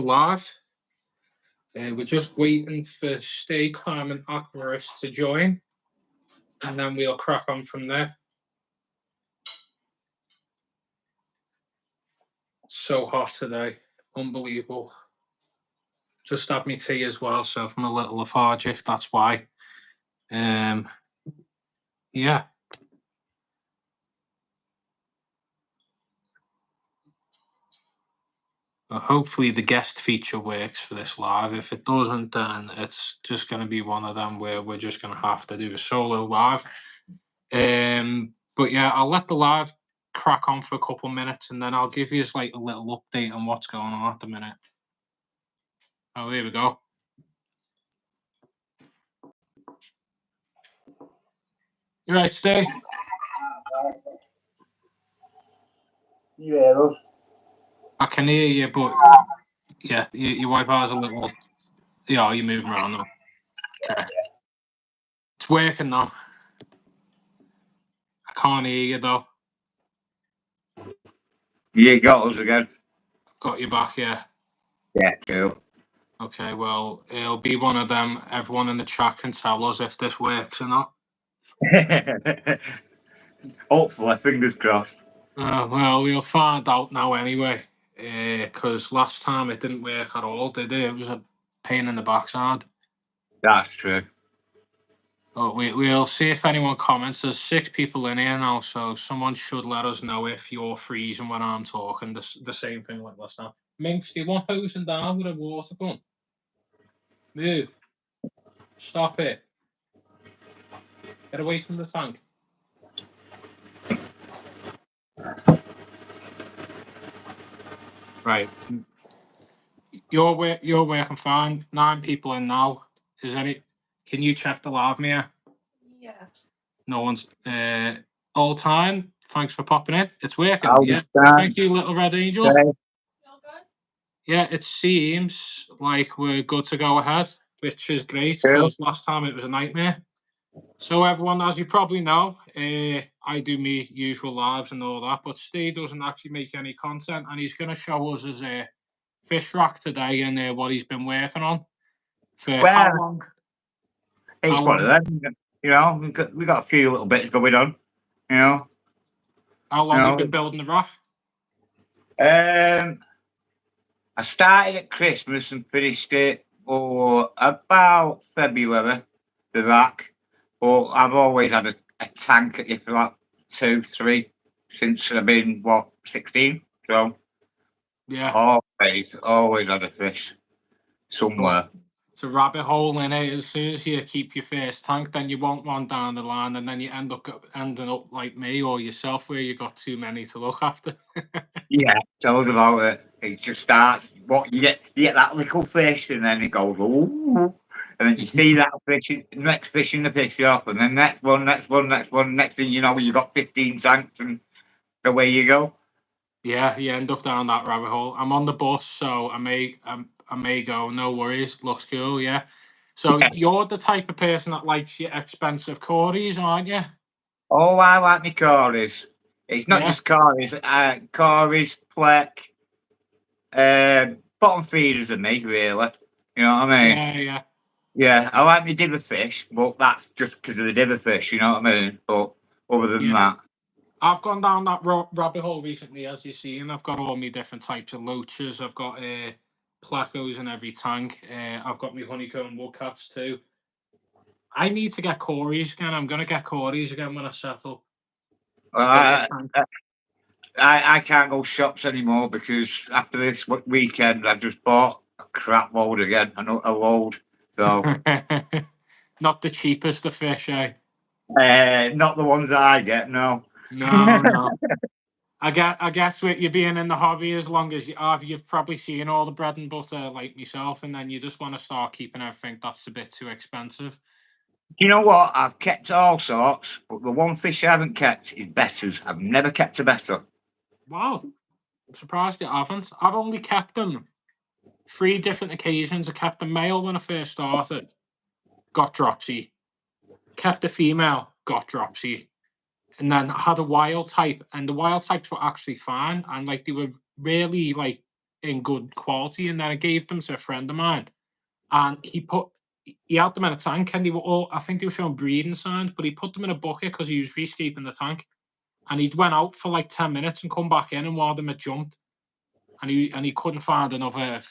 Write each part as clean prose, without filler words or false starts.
live. We're just waiting for Stay Calm and Aquarius to join, and then we'll crack on from there. It's so hot today, unbelievable. Just had me tea as well, so if I'm a little lethargic, that's why. Yeah. Hopefully the guest feature works for this live. If it doesn't, then it's just going to be one of them where we're just going to have to do a solo live. But yeah, I'll let the live crack on for a couple minutes, and then I'll give you like a little update on what's going on at the minute. Oh, here we go. You right, Stay? You hear us? I can hear you, but yeah, your Wi-Fi's a little. Yeah, you're moving around now. Okay. It's working now. I can't hear you though. You got us again. Got you back, yeah. Yeah, cool. Okay, well, it'll be one of them. Everyone in the chat can tell us if this works or not. Hopefully, fingers crossed. Well, we'll find out now anyway. Because last time it didn't work at all, did it? It was a pain in the backside. That's true. But we'll see if anyone comments. There's 6 people in here now, so someone should let us know if you're freezing when I'm talking. The same thing like last time. Minx, do you want hosing down with a water gun? Move. Stop it. Get away from the tank. Right. You're working fine. 9 people in now. Can you check the live, Mia? Yeah. No one's all time. Thanks for popping in. It's working. All Yeah. the time. Thank you, Little Red Angel. Okay. Feel good? Yeah, it seems like we're good to go ahead, which is great Yeah. because last time it was a nightmare. So everyone, as you probably know, I do my usual lives and all that, but Steve doesn't actually make any content, and he's going to show us his fish rack today and what he's been working on for how long? It's How one of long? them. You know, we got a few little bits going on. You know. How long have No. you been building the rack? I started at Christmas and finished it for about February, the rack. But I've always had a tank at it for like 2, 3 since I've been 16. So Yeah. always had a fish somewhere. It's a rabbit hole in it. As soon as you keep your first tank, then you want one down the line, and then you ending up like me or yourself, where you got too many to look after. Yeah, tell us about it. It just starts. What you get that little fish, and then it goes, ooh, and then you see that fish, next fish in the fish shop, and then next one. Next thing you know, you got 15 tanks, and away you go. Yeah, you end up down that rabbit hole. I'm on the bus, so I may go. No worries. Looks cool. Yeah. So you're the type of person that likes your expensive Corys, aren't you? Oh, I like my Corys. It's not Yeah. just Corys. Corys, Plek, bottom feeders of me, really. You know what I mean? Yeah. Yeah, I like my diver fish, but that's just because of the diver fish. You know what I mean? But other than that, I've gone down that rabbit hole recently, as you've seen. I've got all my different types of loaches. I've got plecos in every tank. I've got my honeycomb woodcats too. I need to get Corys again. I'm going to get Corys again when I settle. I can't go shops anymore because after this weekend, I just bought a crap load again. A load. So not the cheapest of fish, eh? Not the ones that I get. No. No. I guess with you being in the hobby as long as you have, you've probably seen all the bread and butter like myself, and then you just want to start keeping everything that's a bit too expensive. You know what? I've kept all sorts, but the one fish I haven't kept is betters. I've never kept a better. Wow. I'm surprised you haven't. I've only kept them 3 different occasions. I kept the male when I first started, got dropsy. Kept the female, got dropsy. And then I had a wild type, and the wild types were actually fine. And like they were really like in good quality, and then I gave them to a friend of mine, and he had them in a tank, and they were all, I think they were showing breeding signs, but he put them in a bucket because he was rescaping the tank, and he'd went out for like 10 minutes and come back in, and one of them had jumped, and he couldn't find another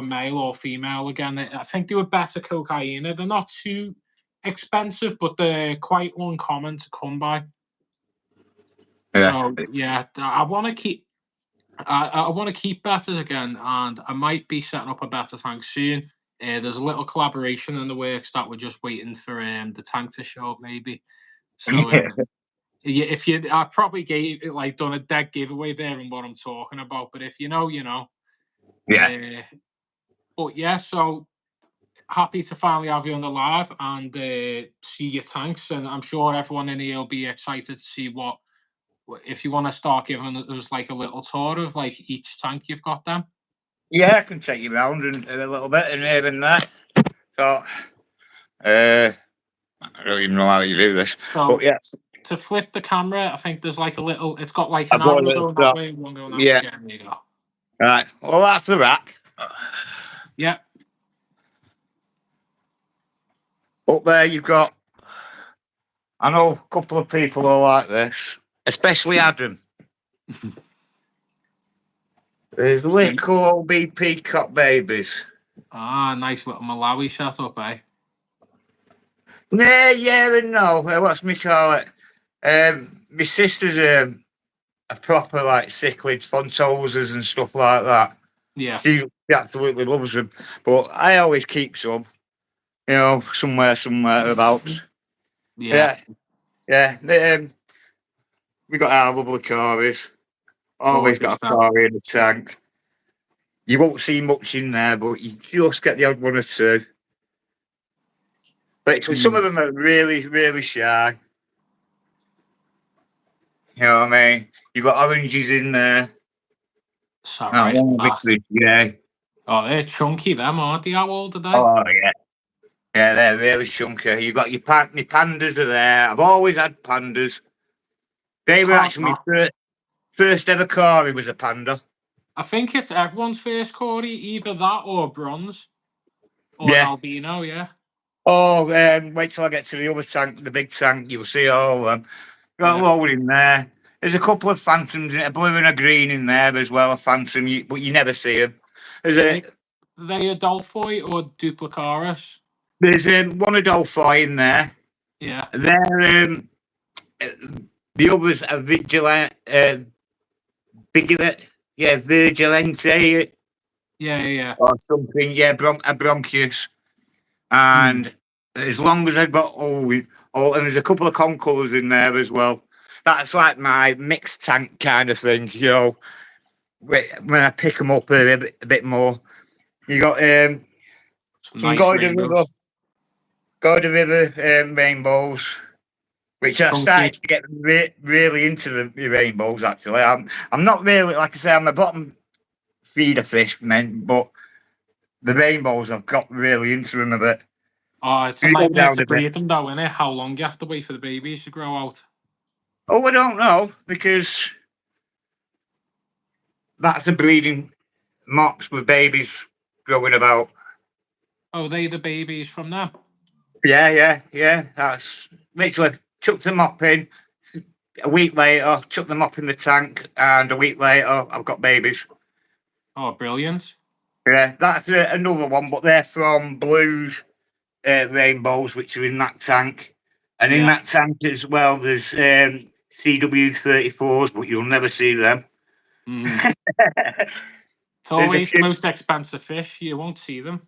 male or female again. I think they were better cocaine. They're not too expensive, but they're quite uncommon to come by. Yeah. So yeah, I want to keep. I want to keep betters again, and I might be setting up a better tank soon. There's a little collaboration in the works that we're just waiting for the tank to show up, maybe. So yeah, if you, I probably done a dead giveaway there in what I'm talking about. But if you know, you know. Yeah. But yeah, so happy to finally have you on the live and see your tanks, and I'm sure everyone in here will be excited to see what if you want to start giving us like a little tour of like each tank you've got them. Yeah, I can take you around a little bit and here and there. So, I don't even know how you do this. So But yeah, to flip the camera, I think there's like a little. It's got like I've an got a arrow little going stop. that way, one going that Yeah. way. Yeah, there you go. Right. Well, that's the rack. Yeah. Up there, you've got. I know a couple of people who like this, especially Adam. There's little old peacock babies. Ah, nice little Malawi setup, eh? Yeah, and no. What's me call it? My sister's a proper like cichlid fontosers and stuff like that. Yeah. She absolutely loves them, but I always keep some, you know, somewhere about. Yeah. We got our lovely Corys. Always Gorgeous got a Cory in the tank. You won't see much in there, but you just get the odd one or two. But some of them are really, really shy. You know what I mean? You've got oranges in there. Sorry. Yeah. Oh, they're chunky, them, aren't they? How old are they? Oh, yeah. Yeah, they're really chunky. You've got your pandas are there. I've always had pandas. They were actually my first ever Cory was a panda. I think it's everyone's first Cory, either that or bronze. Or Yeah. albino, yeah. Oh, wait till I get to the other tank, the big tank. You'll see all of them. Got a load in there. There's a couple of phantoms, a blue and a green in there as well, a phantom, but you never see them. Are they Adolphoi or Duplicaris? There's one Adolphoi in there. Yeah. They're, the others are Vigilante. Yeah. Or something, yeah, a Bronchius. And as long as I've got and there's a couple of concolors in there as well. That's like my mixed tank kind of thing, you know. When I pick them up a bit more, you got some nice Gordon River rainbows, which I started to get really into the rainbows. Actually, I'm not really, like I say, I'm a bottom feeder fish man, but the rainbows I've got really into them a bit. Oh, it's a nightmare to breed them though, isn't it? How long you have to wait for the babies to grow out? Oh, I don't know, because that's a breeding mops with babies growing about. Oh, they the babies from them? Yeah. That's literally chucked the mop in. A week later, chucked the mop in the tank, and a week later, I've got babies. Oh, brilliant. Yeah, that's another one, but they're from Blues rainbows, which are in that tank. And in that tank as well, there's CW34s, but you'll never see them. It's always the most expensive fish. You won't see them.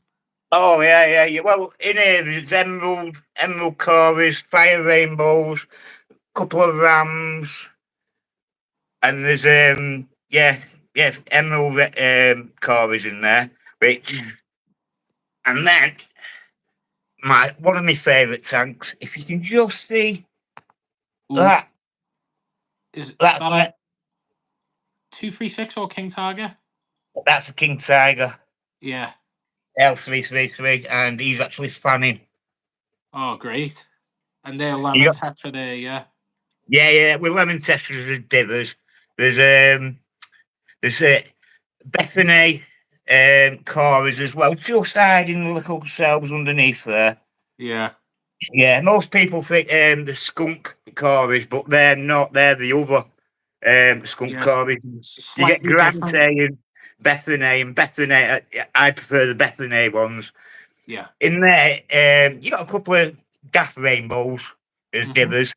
Oh, yeah. Well, in here, there's emerald Corys, fire rainbows, a couple of rams, and there's, emerald Corys in there, which, and then, one of my favourite tanks, if you can just see that. That's that 236 or King Tiger? That's a King Tiger. Yeah. L333, and he's actually fanning. Oh, great. And they're lemon tetra there, yeah? Yeah, with lemon tetras and divers. There's Bethany Corys as well, just hiding the little cells underneath there. Yeah. Yeah, most people think the skunk Corys, but they're not. They're the other skunk Yes. Corys. You get Slightly different. Grante and Bethany. I prefer the Bethany ones. Yeah. In there, you got a couple of daft rainbows as Mhm. divers,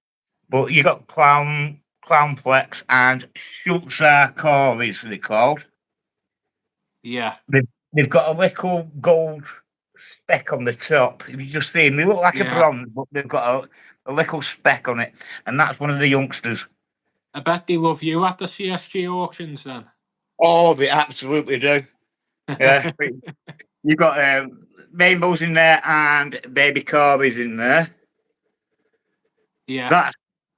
but you got Clownplex and Schultzar Corys, they're called. Yeah. They've got a little gold speck on the top. If you just see them, they look like a Yeah. bronze, but they've got a little speck on it, and that's one of the youngsters. I bet they love you at the CSG auctions then. Oh, they absolutely do. Yeah, you've got rainbows in there and baby Corys in there. Yeah. That's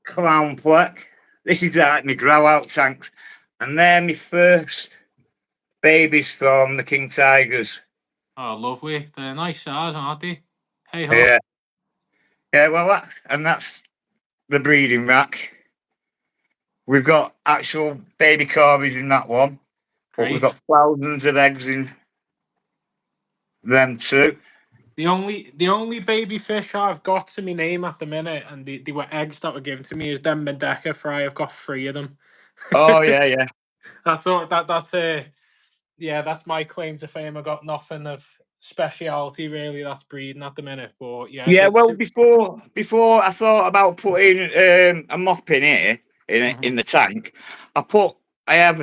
Clownplex. This is like my grow out tanks, and they're my first babies from the King Tigers. Oh, lovely. They're nice size, aren't they? Hey ho. Yeah, yeah. Well, that's the breeding rack. We've got actual baby Corys in that one, but we've Great. got thousands of eggs in them too. The only baby fish I've got to my name at the minute, and they were eggs that were given to me, is them Mendeka fry. I've got 3 of them. Oh yeah, yeah. That's all. That's my claim to fame. I got nothing of speciality really that's breeding at the minute, but yeah. Yeah, well, before I thought about putting a mop in here in the tank, I have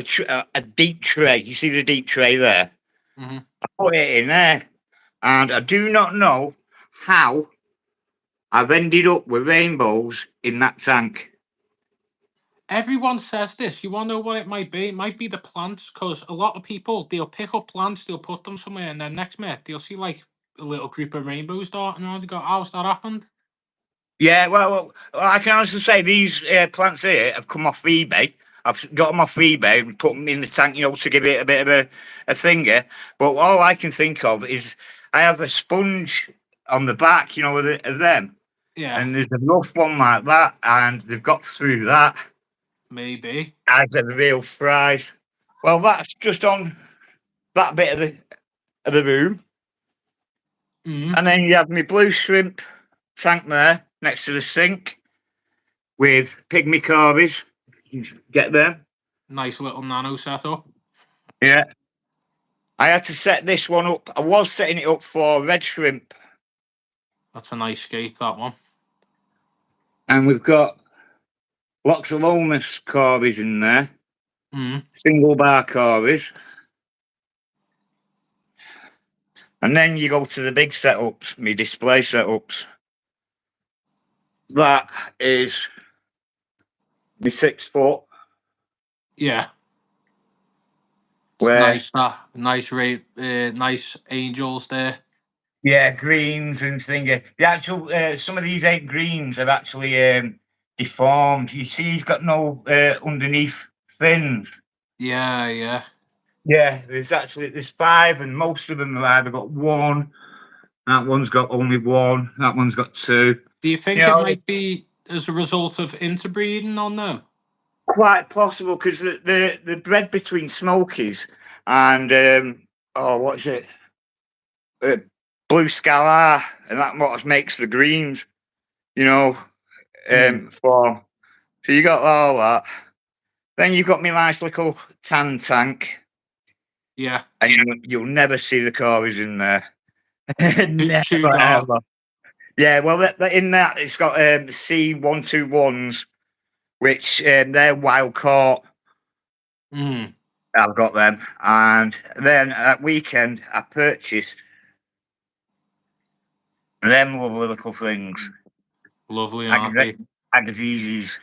a deep tray. You see the deep tray there? Mhm. I put it in there, and I do not know how I've ended up with rainbows in that tank. Everyone says this. You want to know what it might be? It might be the plants, because a lot of people, they'll pick up plants, they'll put them somewhere, and then next minute they'll see like a little group of rainbows darting around and go, "How's that happened?" Yeah, well, I can honestly say these plants here have come off eBay. I've got them off eBay and put them in the tank, to give it a bit of a finger. But all I can think of is I have a sponge on the back, of them. Yeah, And there's a rough one like that, and they've got through that maybe. as a real fries. Well, that's just on that bit of the room. Mm. And then you have my blue shrimp tank there next to the sink with pygmy Corys. You can get them. Nice little nano setup. Yeah. I had to set this one up. I was setting it up for red shrimp. That's a nice scape, that one. And we've got Loxolomus Corys in there. Mm. Single bar Corys. And then you go to the big setups, my display setups. That is my 6 foot. Yeah. It's Where, nice, that nice nice angels there. yeah, greens and thingy. The actual some of these 8 greens are actually deformed. You see, he's got no underneath fins. Yeah, yeah. Yeah, there's 5, and most of them have either got 1. That one's got only 1. That one's got 2. Do you think it might be as a result of interbreeding on them? Quite possible, because the bred between Smokies and what is it? Blue Scalar, and that what makes the greens. For so you got all that. Then you've got my nice little tan tank. Yeah. And you'll never see the Corys in there. Too Never, dark. ever. Yeah, well, in that it's got C121s, which they're wild caught. Mm. I've got them, and then at weekend I purchased them lovely little things. Lovely, aren't they? Agassiz.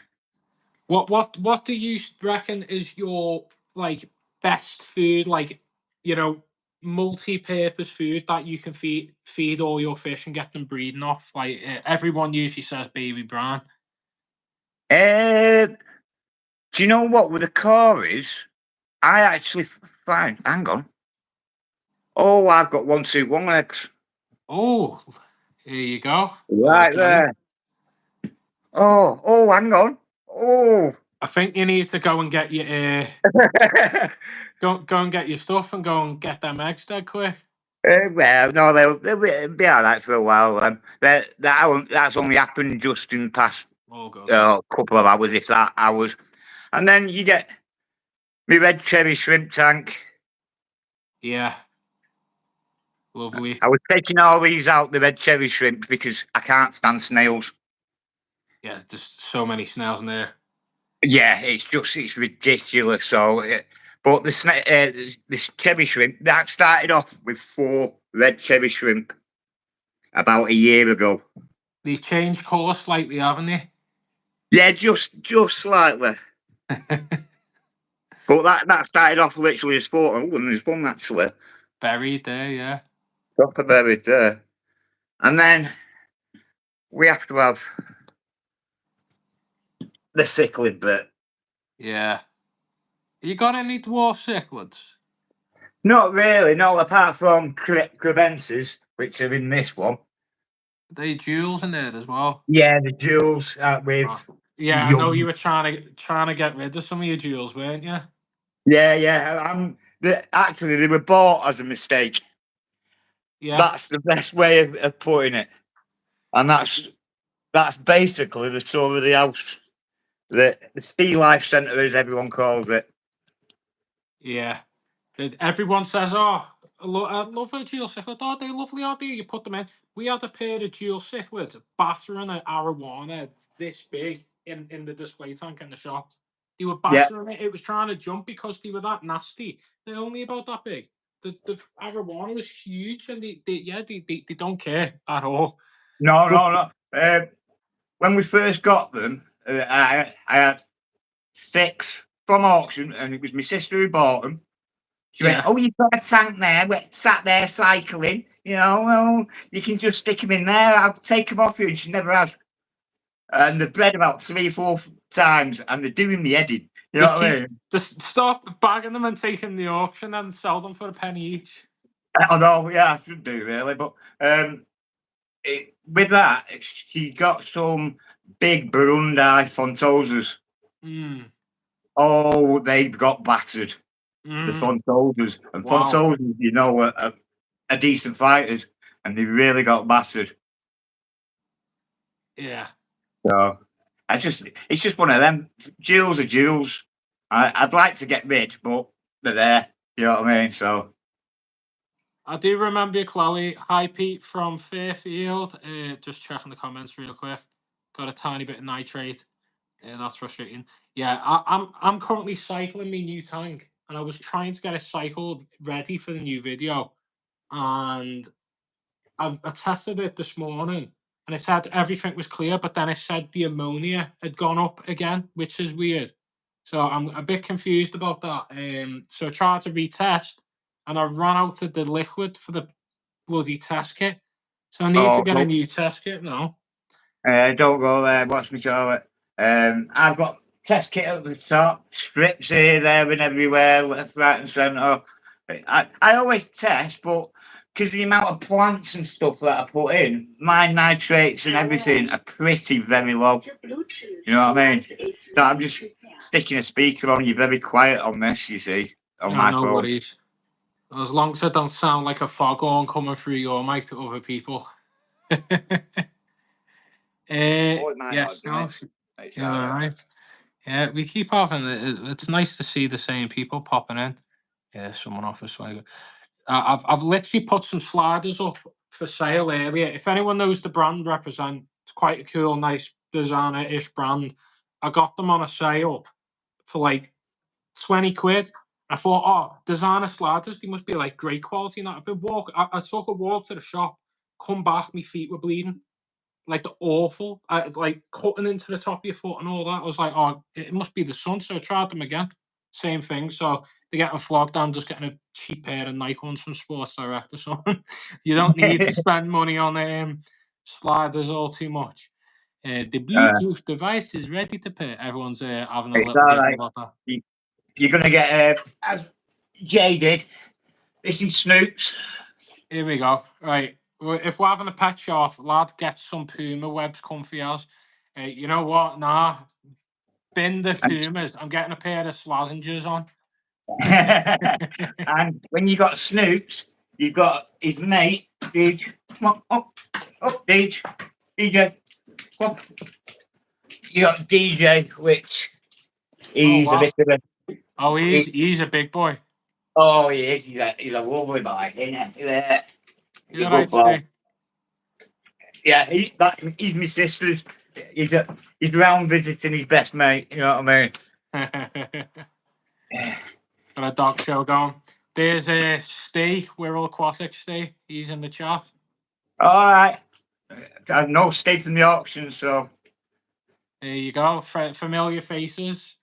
What do you reckon is your like best food, like, multi-purpose food that you can feed all your fish and get them breeding off? Like, everyone usually says baby brine. Do you know what with the Corys? I actually find. Hang on. Oh, I've got 121 eggs. Oh, here you go. Right there. Oh, hang on. Oh, I think you need to go and get your go and get your stuff and go and get them eggs dead quick. Well, no, they'll be all right for a while. That's only happened just in the past Oh god. couple of hours, if that hours. And then you get my red cherry shrimp tank. Yeah. Lovely. I was taking all these out, the red cherry shrimp, because I can't stand snails. Yeah, there's so many snails in there. Yeah, it's ridiculous. So, but this cherry shrimp that started off with 4 red cherry shrimp about a year ago. They've changed colour slightly, haven't they? Yeah, just slightly. But that started off literally as 4. Oh, and there's one actually Buried there, yeah. proper buried there. And then we have to have the cichlid bit. Yeah. You got any dwarf cichlids? Not really, no, apart from crevences, which are in this one. Are they jewels in there as well? Yeah, the jewels with. Yeah, I know you were trying to get rid of some of your jewels, weren't you? Yeah. Actually, they were bought as a mistake. Yeah. That's the best way of putting it, and that's basically the story of the house. The Steel Life Centre, as everyone calls it. Yeah. Everyone says, "Oh, I love a jewel cichlid. Oh, they're lovely, aren't they?" You put them in. We had a pair of jewel cichlids battering an arowana this big in the display tank in the shop. They were battering it. It was trying to jump because they were that nasty. They're only about that big. The arowana was huge, and they don't care at all. No. When we first got them, I had 6 from auction, and it was my sister who bought them. She went, "Oh, you've got a tank there, sat there cycling. Well, you can just stick them in there. I'll take them off you." And she never has. And they've bred about 3 or 4 times, and they're doing the heading. You know what I mean? Just stop bagging them and take them to the auction and sell them for a penny each. I know, yeah, I should do really, but with that, she got some big Burundi Fontosas. Oh, they got battered. The Fontosas. And Fontosas, are decent fighters, and they really got battered. Yeah. So it's just one of them. Jewels are jewels. I'd like to get rid, but they're there. You know what I mean? So I do remember you, Chloe. Hi, Pete from Fairfield. Just checking the comments real quick. Got a tiny bit of nitrate. That's frustrating. Yeah, I'm currently cycling my new tank, and I was trying to get it cycled ready for the new video, and I tested it this morning, and it said everything was clear, but then it said the ammonia had gone up again, which is weird. So I'm a bit confused about that. So I tried to retest, and I ran out of the liquid for the bloody test kit. So I need to get a new test kit now. Don't go there. What's me call it? I've got test kit at the top, strips here, there, and everywhere, left, right, and centre. I always test, but because the amount of plants and stuff that I put in, my nitrates and everything are very low. You know what I mean? So I'm just sticking a speaker on. You're very quiet on this, you see, on my phone. Worries. As long as I don't sound like a foghorn coming through your mic to other people. Yes, no, yeah, all right. Yeah, we keep having it. It's nice to see the same people popping in. Yeah, someone offers swagger. I've literally put some sliders up for sale earlier. If anyone knows the brand represent, it's quite a cool, nice designer-ish brand. I got them on a sale for like 20 quid. I thought, oh, designer sliders, they must be like great quality. And I took a walk to the shop, come back, my feet were bleeding. Like the awful, like cutting into the top of your foot and all that. I was like, oh, it must be the sun. So I tried them again. Same thing. So they're getting flogged. I'm just getting a cheap pair of Nike ones from Sports Direct or something. You don't need to spend money on sliders all too much. The Bluetooth device is ready to pair. Everyone's having a little bit about that. You're going to get, as Jay did, this is Snoops. Here we go. Right. If we're having a pet shop, lad, get some Puma webs comfy as. You know what? Nah. bin the Pumas. I'm getting a pair of Slazengers on. And when you got Snoops, you've got his mate, Deej. Come on, up, Deej. DJ. Come on. You got DJ, which he's wow. a bit of a. Oh, he's a big boy. Oh, he is. He's a lovely boy, isn't he? Yeah. He's a good boy. Yeah, he's my sister's. He's around visiting his best mate. You know what I mean? Got a dog show going. There's Steve, Wirral Aquatic Steve. He's in the chat. All right. I have no Steve from the auction, so. There you go. Familiar faces.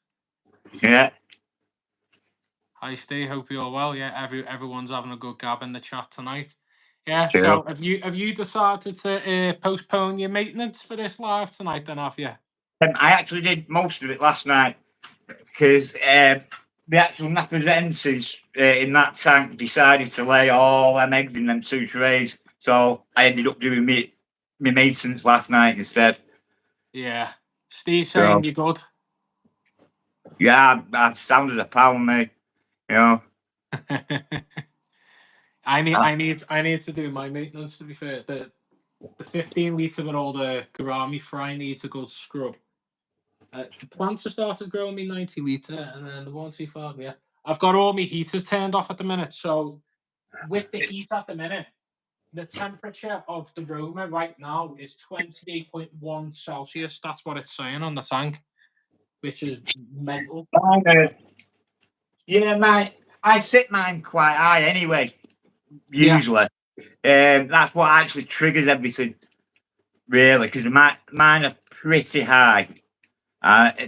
Yeah. Hi Steve, hope you're well. Yeah, everyone's having a good gab in the chat tonight. Yeah. Sure. So have you decided to postpone your maintenance for this live tonight? Then have you? I actually did most of it last night because the actual Napazenses in that tank decided to lay all them eggs in them 2 trays. So I ended up doing my maintenance last night instead. Yeah. Steve saying you're good. Yeah, I've sounded a pound, mate. You know. I need to do my maintenance, to be fair. The 15 litre with all the gourami fry needs a good scrub. The plants have started growing me 90 litre, and then the 125, yeah. I've got all my heaters turned off at the minute, so with the heat at the minute, the temperature of the Roma right now is 28.1 Celsius. That's what it's saying on the tank, which is mental. Yeah, mate. I set mine quite high anyway, usually. That's what actually triggers everything, really, because mine are pretty high.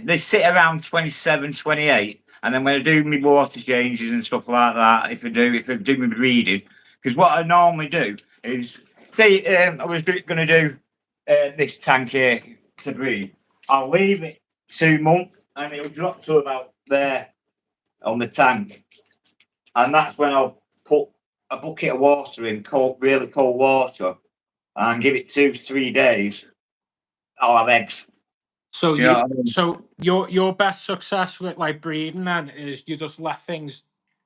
They sit around 27, 28. And then when I do my water changes and stuff like that, if I do my breeding, because what I normally do is, say I was going to do this tank here to breed, I'll leave it 2 months and it'll drop to about there on the tank. And that's when I'll put a bucket of water in, really cold water, and give it 2 to 3 days. I'll have eggs. So so your best success with like breeding then is you just let things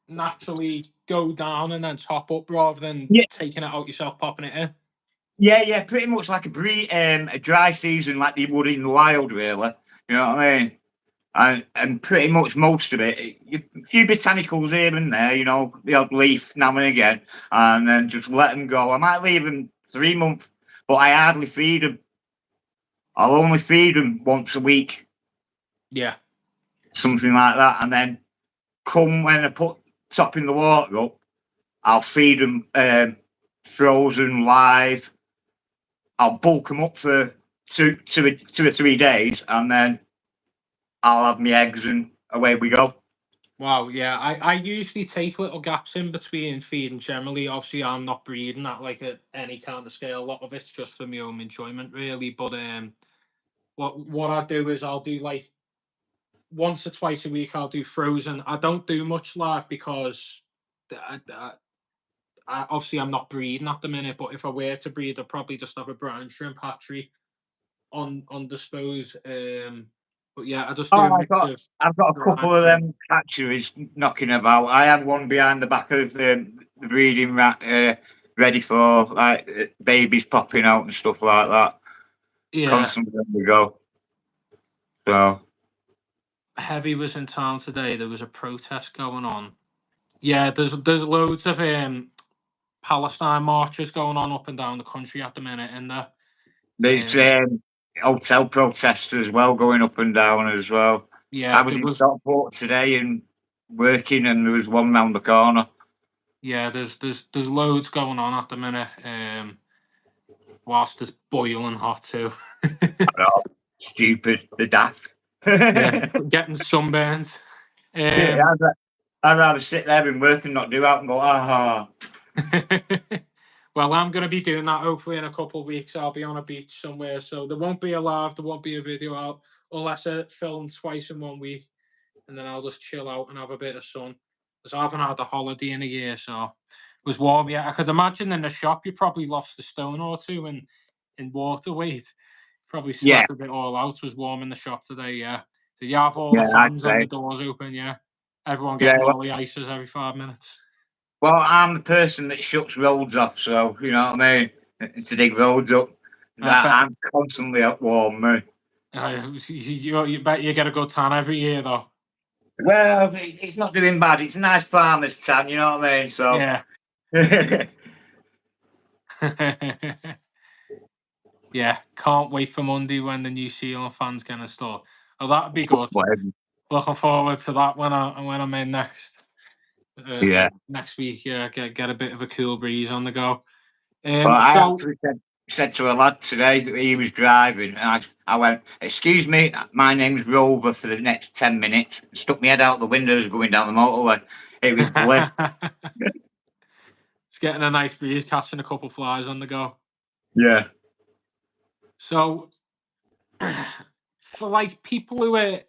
naturally go down and then top up rather than taking it out yourself, popping it in. Yeah, pretty much like a dry season like you would in the wild, really. You know what I mean? And pretty much most of it, a few botanicals here and there, you know, the odd leaf now and again, and then just let them go. I might leave them 3 months, but I hardly feed them. I'll only feed them once a week. Yeah. Something like that. And then come when I put topping the water up, I'll feed them frozen, live. I'll bulk them up for 2 or 3 days, and then I'll have my eggs and away we go. Wow, yeah. I usually take little gaps in between feeding generally. Obviously, I'm not breeding at like any kind of scale. A lot of it's just for my own enjoyment, really. But what I do is I'll do like once or twice a week. I'll do frozen. I don't do much live because obviously I'm not breeding at the minute. But if I were to breed, I'd probably just have a brine shrimp hatchery on dispose. But yeah, I just do I've got a couple of them hatcheries knocking about. I had one behind the back of the breeding rat, ready for like babies popping out and stuff like that. Yeah, constantly on the go. So Heavy was in town today. There was a protest going on. Yeah, there's loads of Palestine marches going on up and down the country at the minute, and there's hotel protests as well going up and down as well. Yeah, I was in Stockport today and working, and there was one round the corner. Yeah, there's loads going on at the minute. Whilst it's boiling hot too. know, stupid, the daft. Yeah, getting sunburned. Yeah, I'd rather sit there and work and not do out and go, aha. Well, I'm going to be doing that hopefully in a couple of weeks. I'll be on a beach somewhere, so there won't be a live, there won't be a video out unless I film twice in 1 week, and then I'll just chill out and have a bit of sun. Because I haven't had a holiday in a year, so it was warm. Yeah, I could imagine in the shop you probably lost a stone or two in water weight. Probably sweated it all out. It was warm in the shop today. Yeah, Did you have all Yeah, the I'd fans and say. the doors open? Yeah. Everyone Yeah, getting well, lolly ices every 5 minutes. well, I'm the person that shuts roads off, so you know what I mean. To dig roads up, I bet. I'm constantly at war, mate. You bet you get a good tan every year, though. Well, it's not doing bad. It's a nice farmer's tan, you know what I mean. So Yeah. Yeah. Can't wait for Monday when the new ceiling fans get installed. Oh, that'd be good. whatever. Looking forward to that when I'm in next. Yeah. Next week. Yeah. Get a bit of a cool breeze on the go. Well, I So actually said to a lad today that he was driving, and I went, "Excuse me, my name's Rover for the next 10 minutes." Stuck my head out the windows going down the motorway. It was bliss. it's getting a nice breeze, catching a couple flies on the go. Yeah. So, for like people who are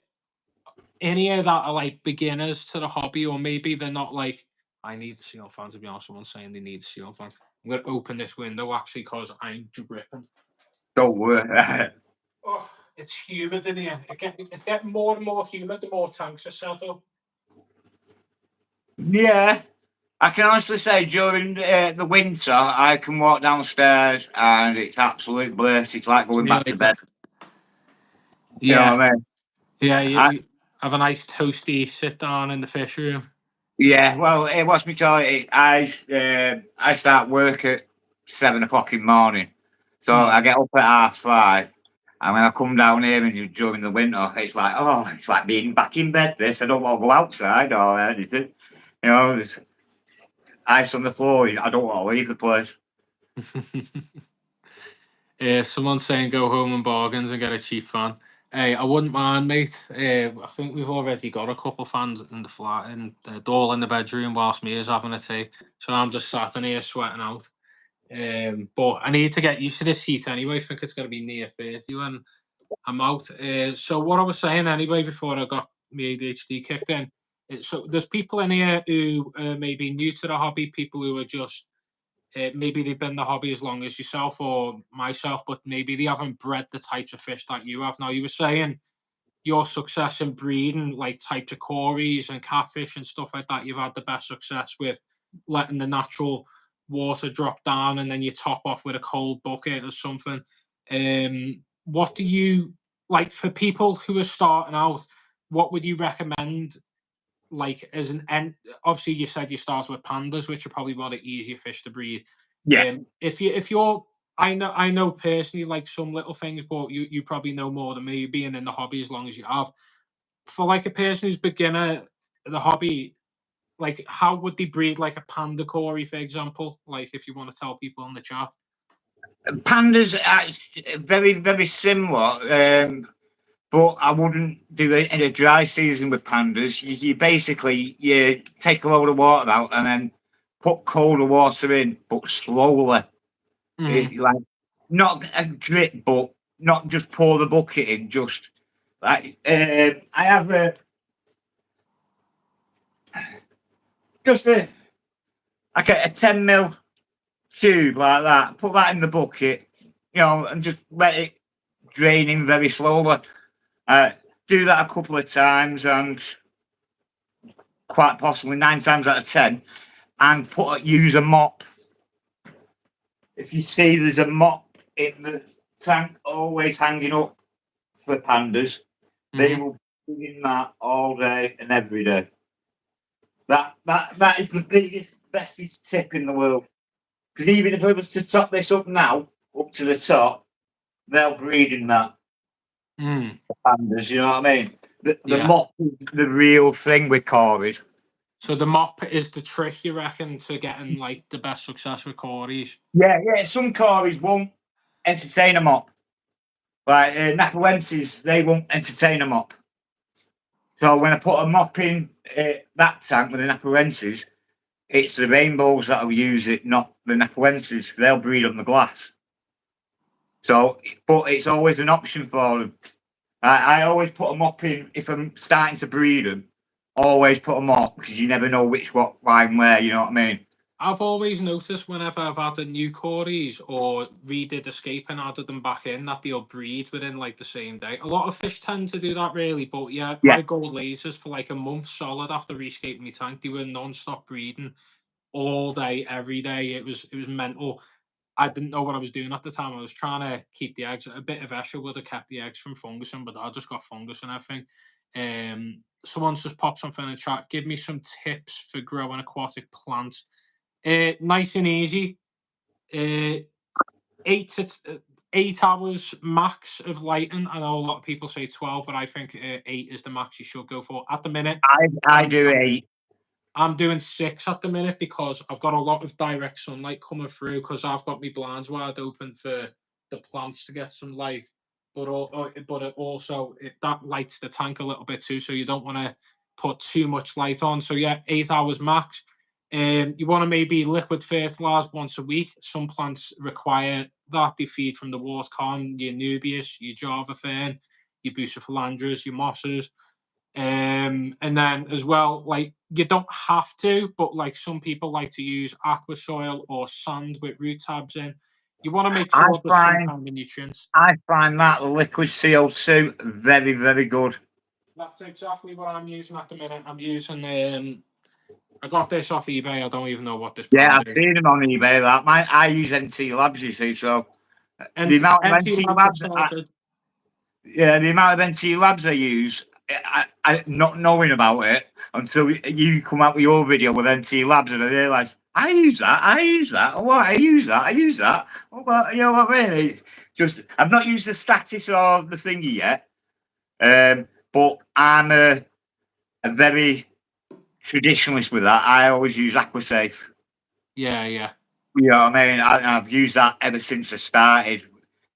in here that are like beginners to the hobby, or maybe they're not like, I need ceiling fan, to be honest. Someone's saying they need ceiling fan. I'm going to open this window actually because I'm dripping. Don't worry. Oh, it's humid in here. It's getting more and more humid the more tanks are set up. Yeah. I can honestly say during the winter, I can walk downstairs and it's absolute bliss. It's like going back to bed. You know Yeah. what I mean? Yeah, I, you have a nice toasty sit down in the fish room. yeah, well, what's me call it? I start work at 7 o'clock in the morning, so I get up at 5:30, and when I come down here and during the winter, it's like being back in bed. This I don't want to go outside or anything. You know, there's ice on the floor. I don't want to leave the place. Someone's saying go home and bargains and get a cheap fan. Hey, I wouldn't mind, mate. I think we've already got a couple fans in the flat, and they're all in the bedroom whilst me is having a tea. So I'm just sat in here sweating out. But I need to get used to this heat anyway. I think it's going to be near 30 when I'm out. So what I was saying anyway before I got my ADHD kicked in. So there's people in here who may be new to the hobby, people who are just maybe they've been in the hobby as long as yourself or myself, but maybe they haven't bred the types of fish that you have. Now, you were saying your success in breeding like types of cories and catfish and stuff like that, you've had the best success with letting the natural water drop down and then you top off with a cold bucket or something. What do you like for people who are starting out? What would you recommend like as an end? Obviously you said you start with pandas, which are probably one of the easier fish to breed. Yeah. If you're I know personally like some little things, but you probably know more than me being in the hobby as long as you have. For like a person who's beginner the hobby, like how would they breed like a panda cory, for example? Like if you want to tell people in the chat. Pandas are very, very similar. But I wouldn't do it in a dry season with pandas. You basically you take a load of water out and then put colder water in, but slowly. Like not a drip, but not just pour the bucket in. Just like I have just a like a 10 ml tube like that. Put that in the bucket, you know, and just let it drain in very slowly. Do that a couple of times and quite possibly 9 times out of 10, and use a mop. If you see there's a mop in the tank always hanging up for pandas, they will be in that all day and every day. That is the biggest, bestest tip in the world. Because even if I was to top this up now, up to the top, they'll breed in that. The pandas, you know what I mean? The mop is the real thing with cories. So the mop is the trick, you reckon, to getting like the best success with cories? Yeah. Some cories won't entertain a mop. Like Napawenses, they won't entertain a mop. So when I put a mop in that tank with the Napawenses, it's the rainbows that'll use it, not the Napawenses. They'll breed on the glass. So, but it's always an option for them. I always put a mop in if I'm starting to breed them. Always put a mop because you never know which line where. You know what I mean? I've always noticed whenever I've added new Corys or redid escape and added them back in that they'll breed within like the same day. A lot of fish tend to do that really, but yeah, Yeah. my gold lasers for like a month solid after rescaping my tank, they were non-stop breeding all day, every day. It was mental. I didn't know what I was doing at the time. I was trying to keep the eggs. A bit of Escher would have kept the eggs from fungusing, but I just got fungus and everything. Someone's just popped something in the chat. Give me some tips for growing aquatic plants. Nice and easy. 8 hours max of lighting. I know a lot of people say 12, but I think 8 is the max you should go for. At the minute, I do 8. I'm doing 6 at the minute because I've got a lot of direct sunlight coming through because I've got my blinds wide open for the plants to get some light. But it also that lights the tank a little bit too, so you don't want to put too much light on. So yeah, 8 hours max. You want to maybe liquid fertilize once a week. Some plants require that. They feed from the water column, your Nubius, your Java fern, your Bucephalandras, your mosses. And then as well, like you don't have to, but like some people like to use aqua soil or sand with root tabs in. You want to make I sure there's some find kind of nutrients. I find that liquid CO2 very, very good. That's exactly what I'm using at the minute. I'm using I got this off eBay. I don't even know what this Yeah, brand I've is. seen them on eBay. That I use NT Labs, you see. So the And amount of NT NT Labs have Labs, started. yeah, the amount of NT Labs I use, I not knowing about it until you come out with your video with NT Labs, and I realise I use that. I use that. Oh, what? I use that. I use that. Oh, well, you know what I mean? It's just I've not used the status or the thingy yet, but I'm a very traditionalist with that. I always use AquaSafe. Yeah, yeah. You know what I mean? I've used that ever since I started.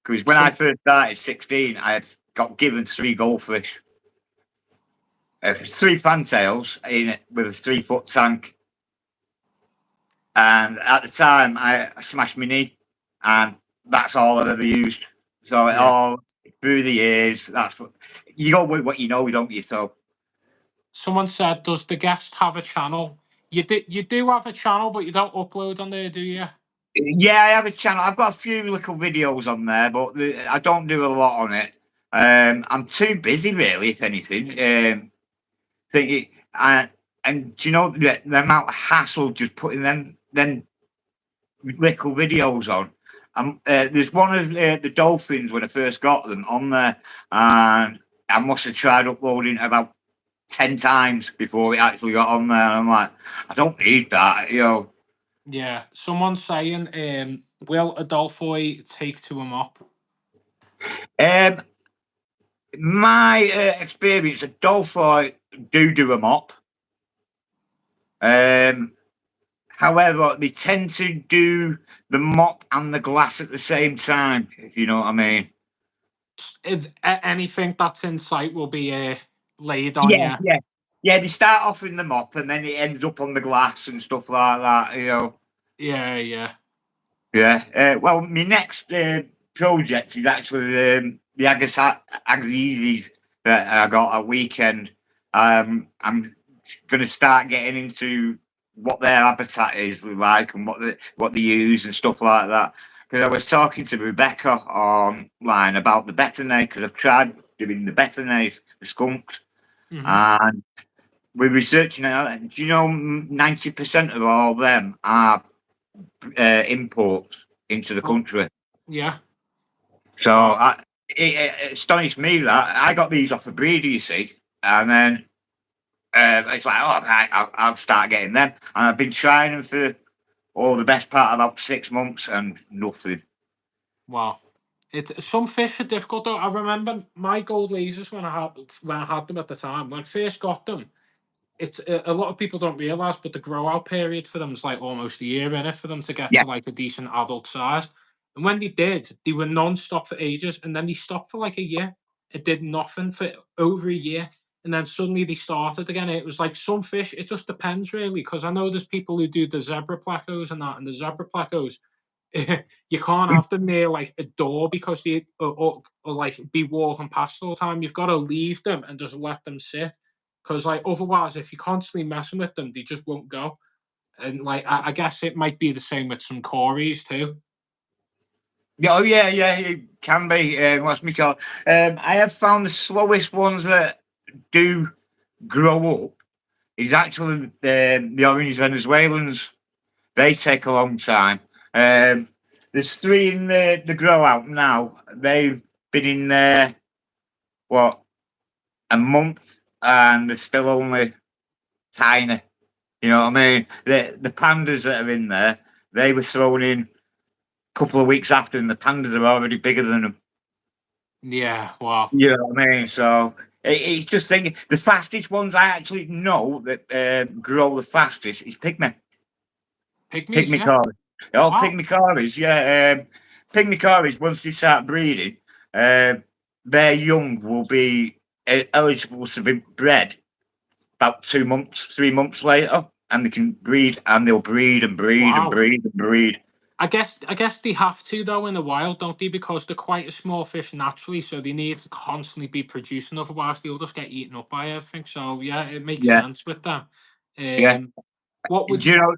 Because when I first started, 16, I had got given 3 goldfish, 3 fantails in it with a 3-foot tank. And at the time, I smashed my knee, and that's all I've ever used. So it Yeah. all through the years, that's what you go with what you know, don't you? So Someone said, "Does the guest have a channel?" You do have a channel, but you don't upload on there, do you? yeah, I have a channel. I've got a few little videos on there, but I don't do a lot on it. I'm too busy, really, if anything. Thinking, and do you know the amount of hassle just putting them little videos on? There's one of the dolphins when I first got them on there, and I must have tried uploading about 10 times before it actually got on there. I'm like, I don't need that, you know. Yeah. Someone's saying, will Adolfo take to him up? Um, my experience at Dolphin do a mop. However, they tend to do the mop and the glass at the same time, if you know what I mean. If anything that's in sight will be laid on Yeah, you. yeah. Yeah, they start off in the mop and then it ends up on the glass and stuff like that, you know. Yeah, yeah. Yeah. Well, my next project is actually the Agazizis that I got a weekend. I'm going to start getting into what their habitat is like and what they use and stuff like that. Because I was talking to Rebecca online about the Bethany, because I've tried doing the Bethany, the skunks, and we're researching it. Do you know 90% of all them are imports into the country? Yeah. So Wow. it astonished me that I got these off a breeder, you see, and then it's like, oh, right, I'll start getting them. And I've been trying them for the best part of about 6 months and nothing. Wow. Some fish are difficult though. I remember my gold lasers when I had them at the time. When I first got them, it's a lot of people don't realize, but the grow out period for them is like almost a year in it for them to get Yeah. to like a decent adult size. And when they did, they were non-stop for ages, and then they stopped for like a year. It did nothing for over a year, and then suddenly they started again. It was like some fish. It just depends really, because I know there's people who do the zebra placos and that, and the zebra placos. You can't have them near like a door because they or like be walking past all the time. You've got to leave them and just let them sit because like otherwise, if you're constantly messing with them, they just won't go. And like, I guess it might be the same with some Corys too. Yeah, oh yeah, it can be. What's me called? I have found the slowest ones that do grow up is actually the orange Venezuelans. They take a long time. There's three in the grow out now. They've been in there what a month, and they're still only tiny. You know what I mean? The pandas that are in there, they were thrown in a couple of weeks after, and the pandas are already bigger than them. Yeah, wow. You know what I mean? So it's just thinking the fastest ones I actually know that grow the fastest is pygmy. Pygmies, yeah. Pygmy Oh, Wow. pygmy cories, yeah. Pygmy cories, once they start breeding, their young will be eligible to be bred about 2 months, 3 months later, and they can breed, and they'll breed and breed and Wow. breed and breed. I guess they have to though in the wild, don't they? Because they're quite a small fish naturally, so they need to constantly be producing. Otherwise, they'll just get eaten up by everything. So yeah, it makes Yeah, sense with them. yeah. What would Do you know?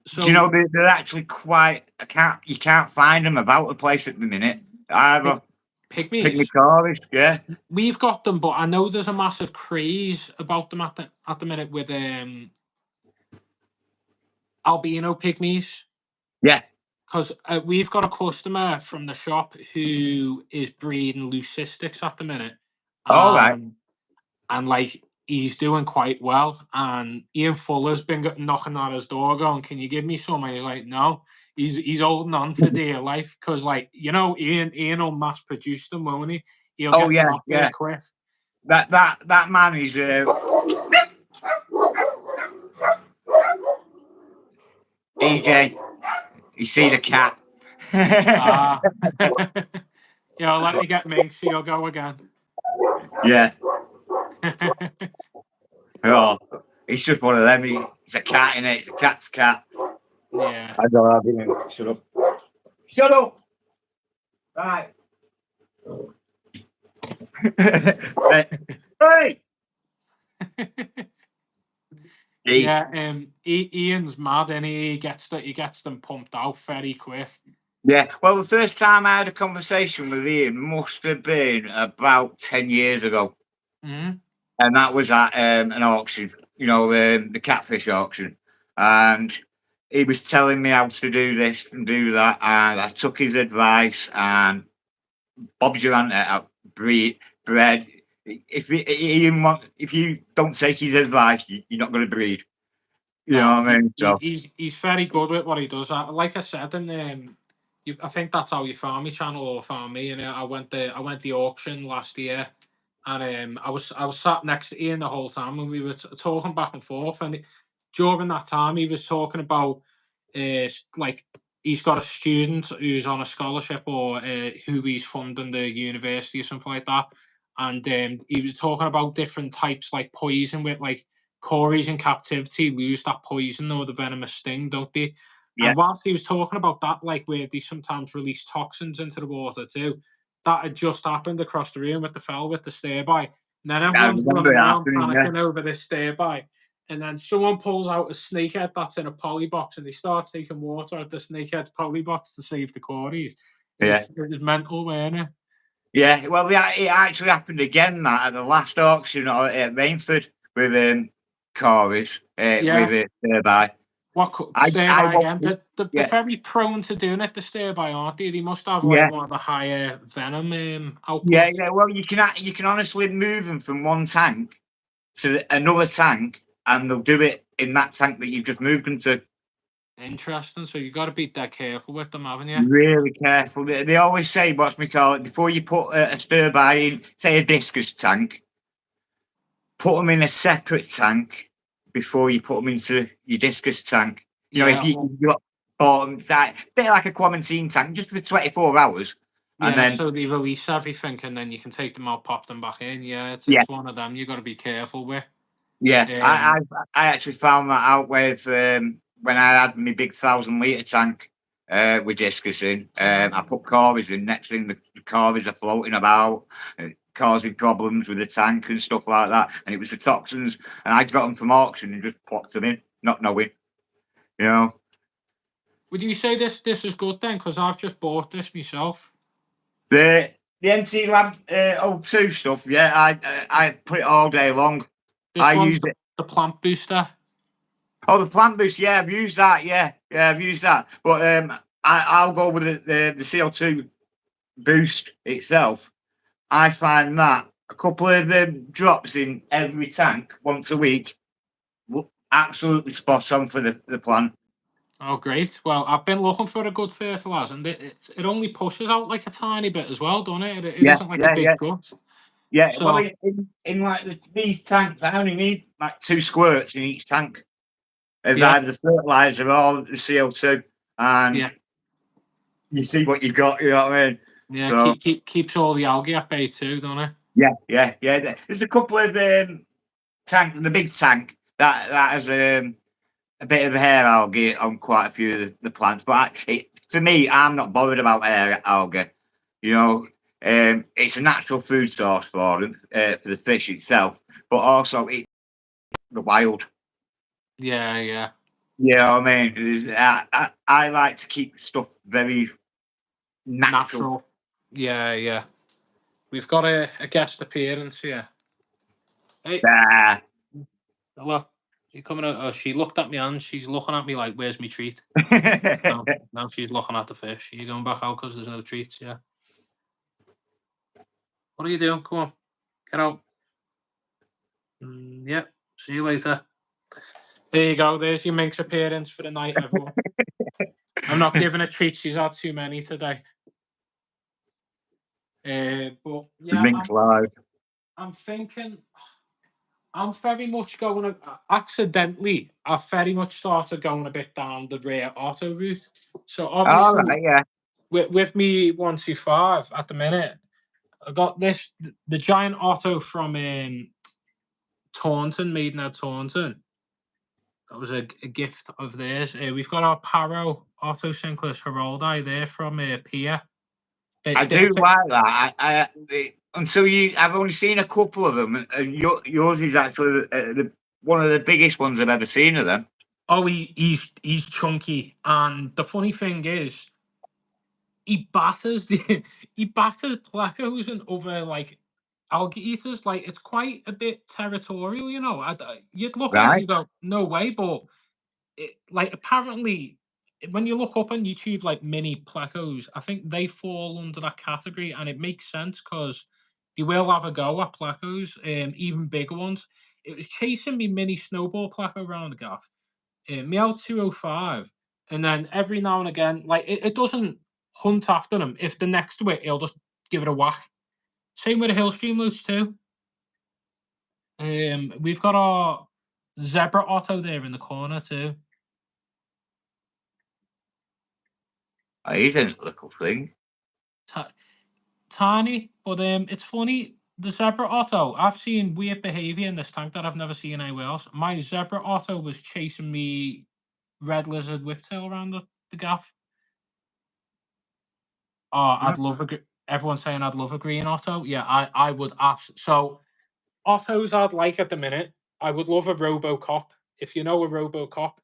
Do you know so they're actually quite? You can't find them about the place at the minute. Either pygmy pygmies? cories, yeah. We've got them, but I know there's a massive craze about them at the minute with albino pygmies. Yeah. Because we've got a customer from the shop who is breeding leucistics at the minute, All right. and like he's doing quite well. And Ian Fuller's been knocking on his door, going, "Can you give me some?" And he's like, "No." He's holding on for dear life because, like, Ian will mass produce them, won't he? He'll Oh get them yeah, out there yeah. quick. That man is. DJ, you see the cat? Ah, yeah. Let me get Minx. He'll go again. Yeah. Oh, he's just one of them. He's a cat in it. It's a cat's cat. Yeah. I don't have him. Shut up. Shut up. Right. Hey. Yeah, Ian's mad, and he gets them pumped out very quick. Yeah. Well, the first time I had a conversation with Ian must have been about 10 years ago. Mm-hmm. And that was at an auction, you know, the catfish auction. And he was telling me how to do this and do that. And I took his advice, and Bob's your aunt out bread. If you don't take his advice, you're not going to breed. You know No, what I mean? So he's very good with what he does. Like I said, and I think that's how you found me channel or found me. And I went the auction last year, and I was sat next to Ian the whole time, and we were talking back and forth. And during that time, he was talking about like he's got a student who's on a scholarship, or who he's funding the university or something like that. And he was talking about different types like poison with like Corys in captivity lose that poison or the venomous sting, don't they? yeah, And whilst he was talking about that, like where they sometimes release toxins into the water too, that had just happened across the room with the fella with the stare by. And then I everyone's remember running it around happening. Yeah, panicking over this stare by. And then someone pulls out a snakehead that's in a poly box, and they start taking water out the snakehead's poly box to save the Corys. yeah. It was mental, wasn't it? Yeah, well, it actually happened again that at the last auction at Rainford with Corys, Yeah. with it thereby. Stay I by was, again? They're yeah, very prone to doing it, the stay by, aren't they? They must have like yeah, one of the higher venom yeah, outputs. yeah. Well, you can honestly move them from one tank to another tank, and they'll do it in that tank that you've just moved them to. Interesting. So you got to be dead careful with them, haven't you? Really careful. They always say, what's me call it, before you put a stir by in, say a discus tank, put them in a separate tank before you put them into your discus tank. You know, if Yeah. you got bought them, that bit like a quarantine tank, just for 24 hours, and Yeah. then So they release everything, and then you can take them out, pop them back in. Yeah. yeah, It's one of them you got to be careful with. yeah. Um. I actually found that out with when I had my big 1,000 litre tank with discus in. I put Corys in. Next thing, the Corys are floating about, causing problems with the tank and stuff like that. And it was the toxins, and I got them from auction and just popped them in, not knowing. You know, Would you say this is good then? Because I've just bought this myself. the NT Lab O2 stuff. Yeah, I put it all day long. This I one's use it. the plant booster. Oh, the plant boost. Yeah, I've used that. Yeah, I've used that. But I'll go with the CO2 boost itself. I find that a couple of drops in every tank once a week, absolutely spot on for the plant. Oh, great. Well, I've been looking for a good fertilizer, and it only pushes out like a tiny bit as well, doesn't it? It Yeah, isn't like a big gut. yeah. Well, So, in like these tanks, I only need like 2 squirts in each tank of yeah, either the fertilizer or the CO2, and yeah, you see what you got. You know what I mean? yeah. So Keeps all the algae at bay too, doesn't it? yeah. There's a couple of tank, the big tank that has a bit of hair algae on quite a few of the plants. But for me, I'm not bothered about hair algae. You know, it's a natural food source for them, for the fish itself, but also the wild. Yeah, yeah. You know what I mean? I like to keep stuff very natural. Natural. Yeah, yeah. We've got a guest appearance here. Hey, Uh, hello. You coming out? Oh, she looked at me and she's looking at me like, "Where's my treat?" Now she's looking at the fish. Are you going back out because there's no treats? Yeah. What are you doing? Come on, get out. Yeah. See you later. There you go. There's your minx appearance for the night, everyone. I'm not giving her treats. She's had too many today. But the yeah, minx live. I'm thinking. I'm very much going accidentally. I've very much started going a bit down the rare auto route. So All obviously, right, yeah. with me 125 at the minute, I got the giant auto from Taunton, Maidenhead Taunton. That was a gift of theirs. We've got our Paro Auto Synclus Heroldi there from Pia. I do like that. Until I've only seen a couple of them, and yours is actually one of the biggest ones I've ever seen of them. Oh, he's chunky, and the funny thing is, he batters he batters plecos and other like algae eaters. Like it's quite a bit territorial, you know. You'd look at it and Right. you go, no way, but like apparently when you look up on YouTube like mini plecos, I think they fall under that category, and it makes sense because they will have a go at plecos, even bigger ones. It was chasing me mini snowball pleco around the gaff, Meow 205, and then every now and again, like it doesn't hunt after them. If the next to it, it'll just give it a whack. Same with the hill stream loose too. We've got our zebra otto there in the corner too. He's a little thing. Tiny, but it's funny. The zebra otto, I've seen weird behavior in this tank that I've never seen anywhere else. My zebra otto was chasing me red lizard whiptail around the gaff. Oh, Yeah. I'd love everyone's saying I'd love a green Otto. Yeah, I would so Ottos I'd like at the minute. I would love a Robocop. If you know a Robocop,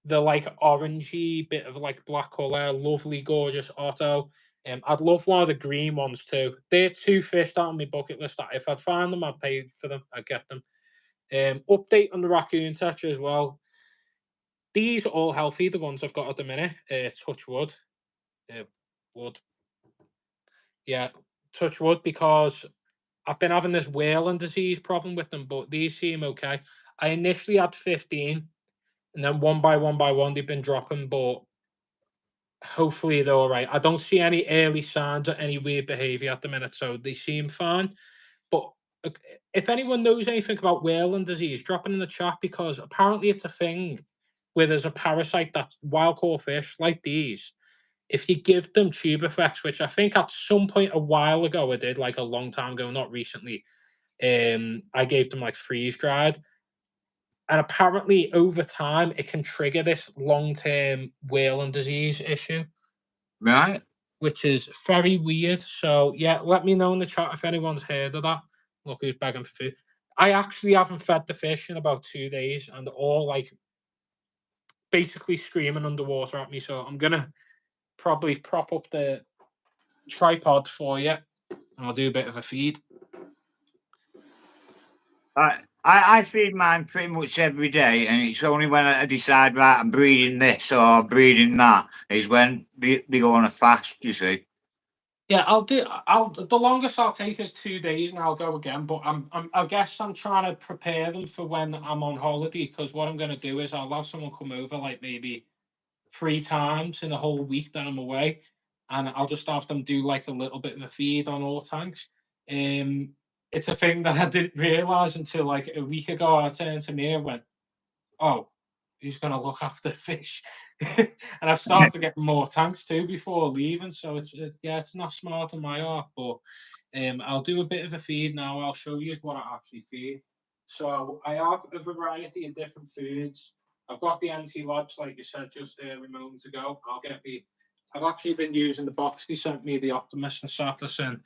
the like orangey bit of like black colour, lovely, gorgeous Otto. I'd love one of the green ones too. They're 2 fish that on my bucket list. That if I'd find them, I'd pay for them. I'd get them. Update on the raccoon tetcher as well. These are all healthy. The ones I've got at the minute. Touch wood. Wood. Yeah, touch wood, because I've been having this whaling disease problem with them, but these seem okay. I initially had 15, and then one by one they've been dropping, but hopefully they're all right. I don't see any early signs or any weird behavior at the minute, so they seem fine. But if anyone knows anything about whaling disease, drop it in the chat, because apparently it's a thing where there's a parasite that's wild caught fish like these. If you give them tube effects, which I think at some point a while ago I did, like a long time ago, not recently, I gave them like freeze dried. And apparently over time it can trigger this long-term whaling disease issue, Right. which is very weird. So yeah, let me know in the chat if anyone's heard of that. Look who's begging for food. I actually haven't fed the fish in about 2 days, and they're all like basically screaming underwater at me. So I'm gonna probably prop up the tripod for you, and I'll do a bit of a feed. I feed mine pretty much every day, and it's only when I decide, right, I'm breeding this or breeding that, is when they go on a fast, you see. Yeah, the longest I'll take is 2 days, and I'll go again. But I guess I'm trying to prepare them for when I'm on holiday, because what I'm gonna do is I'll have someone come over, like maybe 3 times in a whole week that I'm away, and I'll just have them do like a little bit of a feed on all tanks. It's a thing that I didn't realize until like a week ago. I turned to me and went, "Oh, who's going to look after fish?" And I've started to get more tanks too before leaving. So it's not smart on my half, but I'll do a bit of a feed now. I'll show you what I actually feed. So I have a variety of different foods. I've got the anti-lodge, like you said just a moment ago. I've actually been using the box they sent me, the Optimus and Satterson.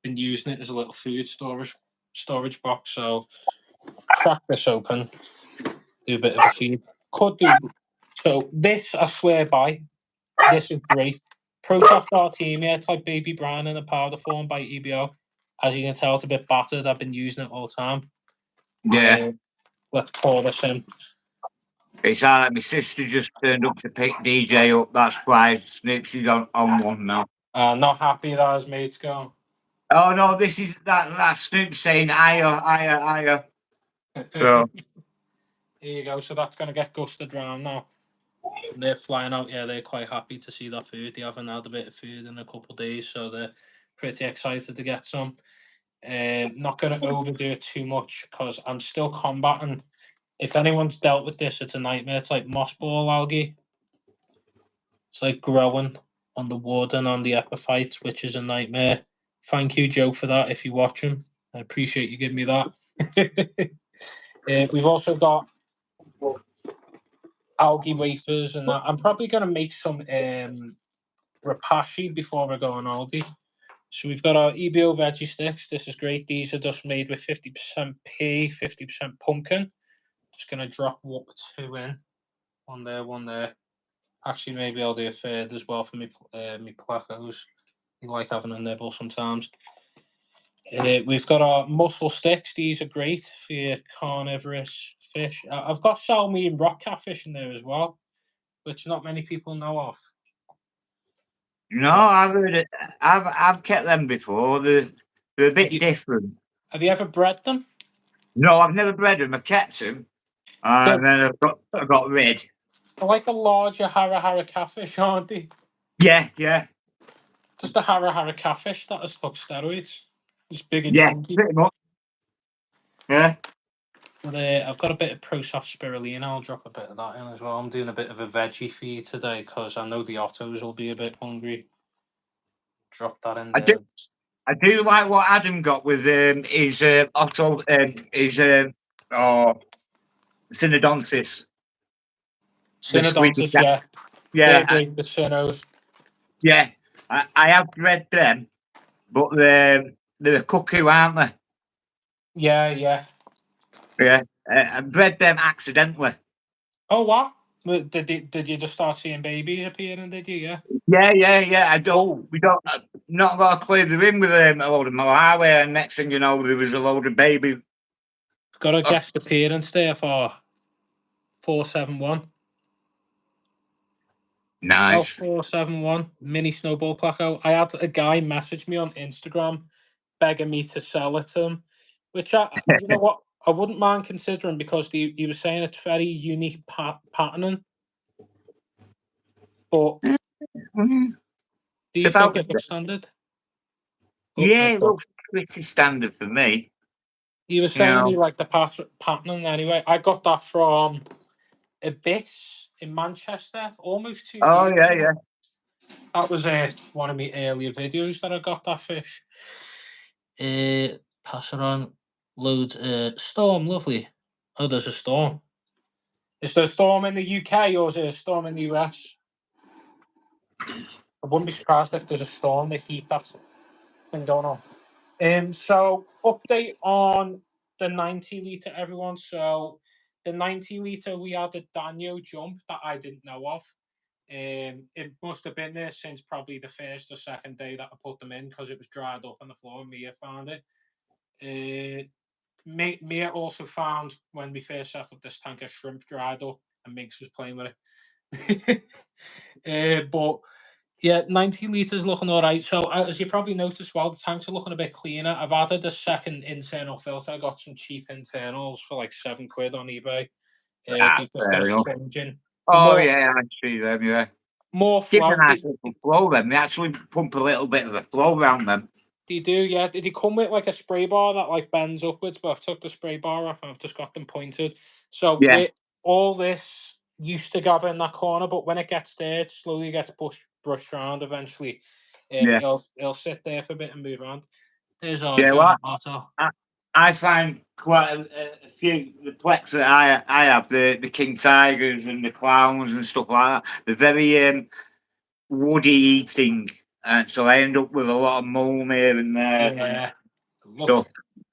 Been using it as a little food storage box. So crack this open, do a bit of a feed. Could do. So this, I swear by. This is great. ProSoft Artemia, it's like baby brine in a powder form by EBO. As you can tell, it's a bit battered. I've been using it all the time. Yeah. Let's pour this in. It's all right, my sister just turned up to pick DJ up. That's why Snips is on one now. Not happy that his mate's gone. Oh no, this is that Snips saying higher. So Here you go. So that's going to get gusted round now. And they're flying out. Yeah, they're quite happy to see that food. They haven't had a bit of food in a couple of days, so they're pretty excited to get some. Not going to overdo it too much because I'm still combating. If anyone's dealt with this, it's a nightmare. It's like mossball algae. It's like growing on the wood and on the epiphytes, which is a nightmare. Thank you, Joe, for that. If you're watching, I appreciate you giving me that. We've also got algae wafers and that. I'm probably going to make some rapashi before I go on holiday. So we've got our EBO veggie sticks. This is great. These are just made with 50% pea, 50% pumpkin. Just going to drop 2 in. One there. Actually, maybe I'll do a third as well for me placos. You like having a nibble sometimes. We've got our mussel sticks. These are great for your carnivorous fish. I've got salmi and rock catfish in there as well, which not many people know of. no, I've heard it. I've kept them before. They're a bit different. Have you ever bred them? No, I've never bred them. I kept them, and then I got rid. They're like a larger hara catfish, aren't they? Yeah. Just a hara catfish that has took steroids. It's big and chunky. Pretty much. Yeah. But I've got a bit of ProSoft spirulina. I'll drop a bit of that in as well. I'm doing a bit of a veggie feed today because I know the Ottos will be a bit hungry. Drop that in there. I do like what Adam got with his Otto, his Synodontis. Synodontis, yeah. Yeah, Great, the Synos. yeah. I have bred them, but they're a cuckoo, aren't they? Yeah. Yeah. I bred them accidentally. Oh, what? Did you just start seeing babies appearing? Did you? Yeah. Yeah. We don't. Not got a clue. They're in with a load of Malawi, and next thing you know, there was a load of baby. Got a guest appearance there for 471. Nice. 471 mini snowball placo. I had a guy message me on Instagram begging me to sell it to him, which you know what, I wouldn't mind considering because he was saying it's very unique patterning. But do you think it looks standard? Yeah, it looks pretty standard for me. He was saying he liked the patterning anyway. I got that from Abyss in Manchester almost 2 years ago. Yeah. That was one of my earlier videos that I got that fish. Pass it on. Loads. Storm, lovely. Oh, there's a storm. Is there a storm in the UK or is there a storm in the US? I wouldn't be surprised if there's a storm, the heat that's been going on. So, update on the 90 litre, everyone. So, the 90 litre we had at Danio jump that I didn't know of. It must have been there since probably the first or second day that I put them in because it was dried up on the floor and Mia found it. Mia also found when we first set up this tank a shrimp dried up and Minx was playing with it. But yeah, 90 litres looking all right. So as you probably noticed, well, the tanks are looking a bit cleaner. I've added a second internal filter. I got some cheap internals for like £7 on eBay. They've just got a sponge in. Oh, yeah, I see them, yeah. More Give flow. them a nice little flow, then. They actually pump a little bit of a flow around them. They do, yeah. They come with like a spray bar that like bends upwards, but I've took the spray bar off and I've just got them pointed. So with all this used to gather in that corner, but when it gets there, it slowly gets brushed around eventually. It'll sit there for a bit and move around. There's our Otto. I find quite a few the plex that I have, the king tigers and the clowns and stuff like that. They're very woody eating, and so I end up with a lot of mold here and there. Yeah,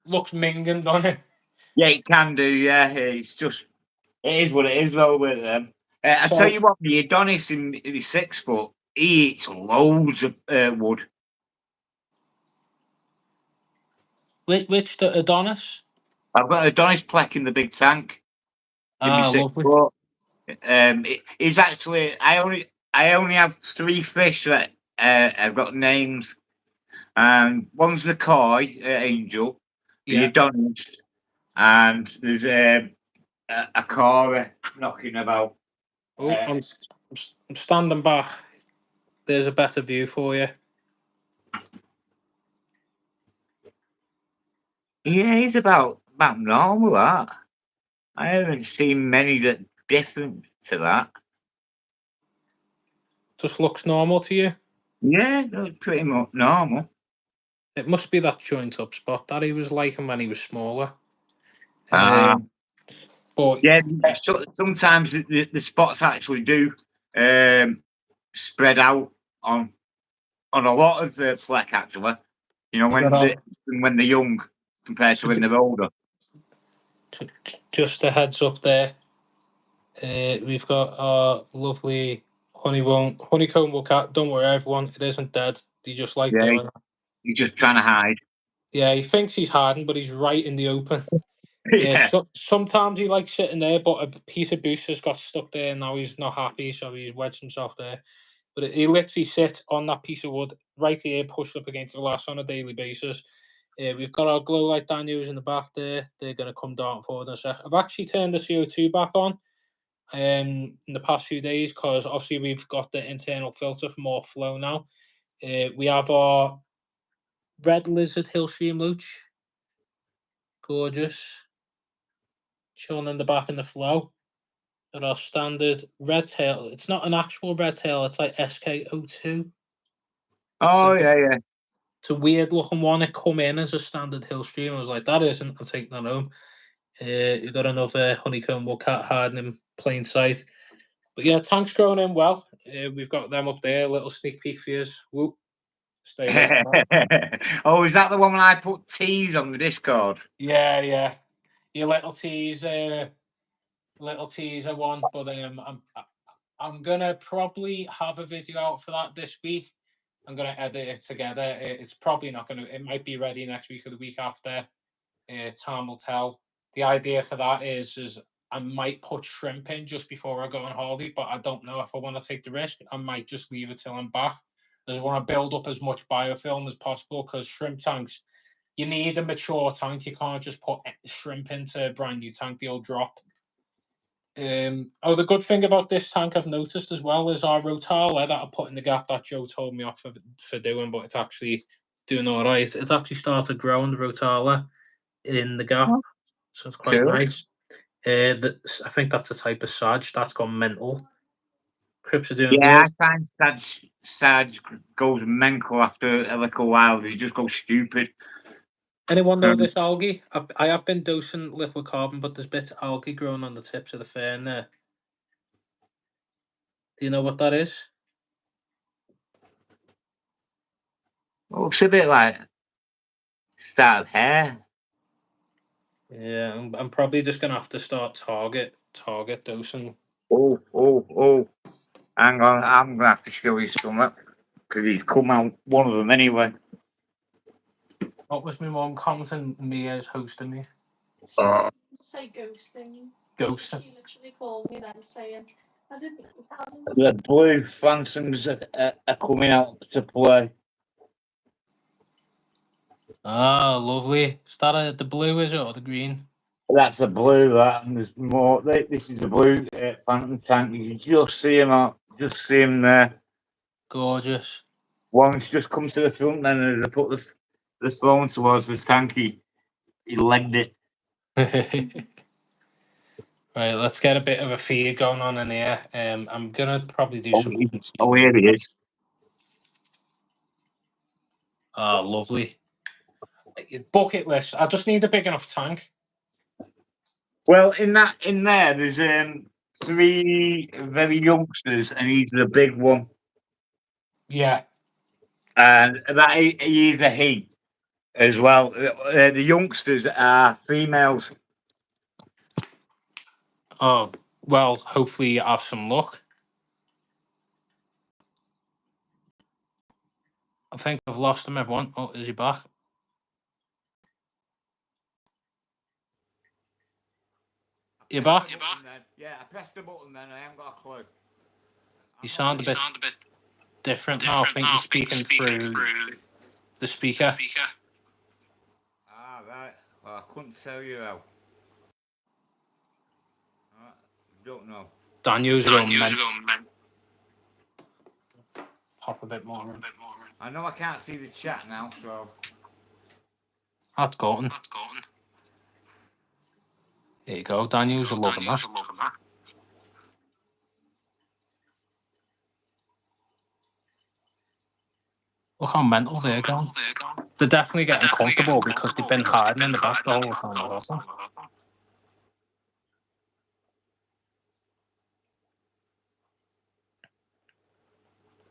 looks minging, doesn't it? Yeah, it can do. Yeah, it's just it is what it is though with them. I tell you what, the Adonis in the 6 foot, he eats loads of wood. Which the Adonis? I've got Adonis Plek in the big tank. Lovely. It's actually I only have 3 fish that I've got names. One's the koi angel, the Adonis, and there's a Cora knocking about. Oh, I'm standing back. There's a better view for you. Yeah, he's about normal. That I haven't seen many that different to that. Just looks normal to you? Yeah, pretty much normal. It must be that joint up spot that he was liking when he was smaller. But yeah, sometimes the spots actually do spread out on a lot of Fleck actually. You know, when they're young compared to when they're older. Just a heads up there. We've got our lovely honeycomb cat. Don't worry, everyone. It isn't dead. He just doing that. He's just trying to hide. Yeah, he thinks he's hiding, but he's right in the open. Yeah. Sometimes he likes sitting there, but a piece of booster's got stuck there, and now he's not happy, so he's wedged himself there. But he literally sits on that piece of wood right here, pushed up against the glass on a daily basis. We've got our glow light Daniels in the back there. They're going to come down forward in a sec. I've actually turned the CO2 back on in the past few days because obviously we've got the internal filter for more flow now. We have our red lizard Hillstream Looch. Gorgeous. Chilling in the back in the flow. And our standard red tail. It's not an actual red tail, it's like SK02. Oh, yeah. It's a weird looking one. It come in as a standard Hillstream. I was like, that isn't. I'm taking that home. You've got another honeycomb cat hiding in plain sight. But yeah, tank's growing in well. We've got them up there. A little sneak peek for you. Whoop. Stay away from that. Oh, is that the one when I put T's on the Discord? Yeah. Your little teaser one. But I'm gonna probably have a video out for that this week. I'm gonna edit it together. It's probably not gonna. It might be ready next week or the week after. Time will tell. The idea for that is I might put shrimp in just before I go on holiday, but I don't know if I want to take the risk. I might just leave it till I'm back. Because I want to build up as much biofilm as possible. Because shrimp tanks, you need a mature tank. You can't just put shrimp into a brand new tank; they'll drop. The good thing about this tank I've noticed as well is our Rotala that I put in the gap that Joe told me off for doing, but it's actually doing all right. It's actually started growing the Rotala in the gap, so it's quite nice. I think that's a type of Sag that's gone mental. Crips are doing good. I find Sag goes mental after a little while. He just goes stupid. Anyone know this algae? I have been dosing liquid carbon, but there's bits of algae growing on the tips of the fern there. Do you know what that is? Looks a bit like started hair. Yeah, I'm probably just gonna have to start target dosing. Oh. Hang on, I'm gonna have to show you something because he's come out one of them anyway. What was my mum commenting? Mia's hosting me. Oh. Say ghosting. Ghosting. She literally called me then saying, I didn't. The Blue Phantoms are coming out to play. Ah, lovely. Is that the blue, is it, or the green? That's the blue, that, and there's more. This is the blue Phantom tank. You can just see him out, just see him there. Gorgeous. One's just come to the front, then and they put the phone towards this tank. He legged it. Right, let's get a bit of a feed going on in here. I'm gonna probably do some. Oh, here he is. Ah, lovely. Bucket list. I just need a big enough tank. Well, in there, there's 3 very youngsters, and he's the big one. Yeah. And that he is a he as well. The youngsters are females. Oh, well, hopefully you have some luck. I think I've lost him, everyone. Oh, is he back? You back? Yeah, I pressed the button then. I haven't got a clue. You sound a bit different now. I think you're speaking through the speaker. Ah, right. Well, I couldn't tell you how. Don't know. Daniel's going pop a bit more in. I know I can't see the chat now, so. That's Gorton. There you go. Daniel's a loving that. Look how mental they're going. They're definitely getting comfortable because they've been hiding in the back the whole time.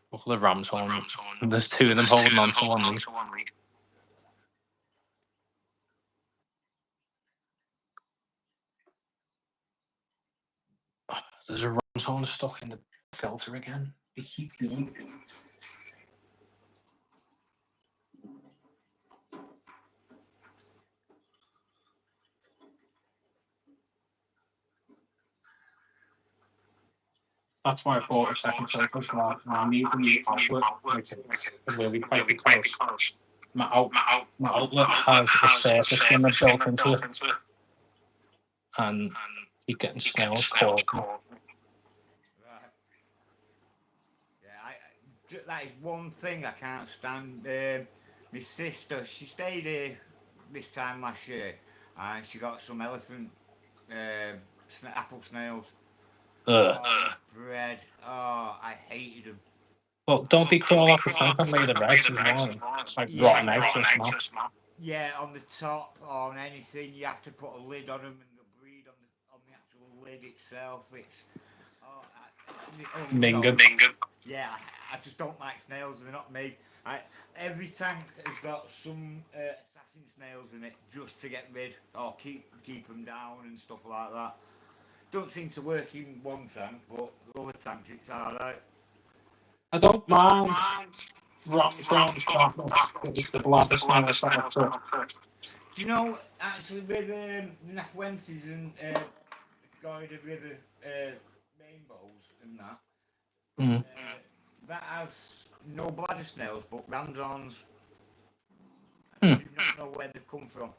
Look at the Rams horn. There's 2 of them holding on to one lead. There's a Rams horn stuck in the filter again. They keep doing it. That's why I bought a second filter. I need to use outlet. Really quite close. My outlet has a surface skimmer built into it. And you're getting snails caught. Yeah, that is one thing I can't stand. My sister, she stayed here this time last year, and she got some elephant apple snails. Oh, bread. Oh, I hated them. Well, don't they crawl off the tank and lay the eggs as well? It's like rotten eggs or something. Yeah, on the top or on anything, you have to put a lid on them, and they'll breed on the actual lid itself. It's Mingum. Yeah, I just don't like snails. They're not me. Every tank has got some assassin snails in it just to get rid or keep them down and stuff like that. Don't seem to work in one tank, but the other tanks it's alright. I don't mind. It's the bladder snails. Do you know, actually, with Nafwenses and Goida River rainbows and that, that has no bladder snails but ramsons. I do not know where they come from.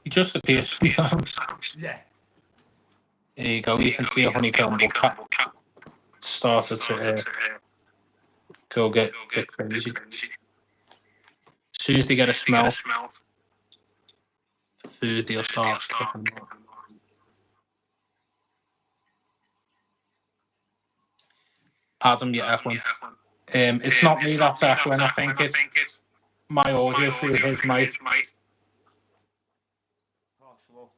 He just appears sometimes. Yeah. There you go. You can see a honeycomb cat started to go get crazy. As soon as they get a smell for food, they'll start cooking more. Adam, you're echoing. It's not me that's echoing. I think it's my audio through his mic. Possible.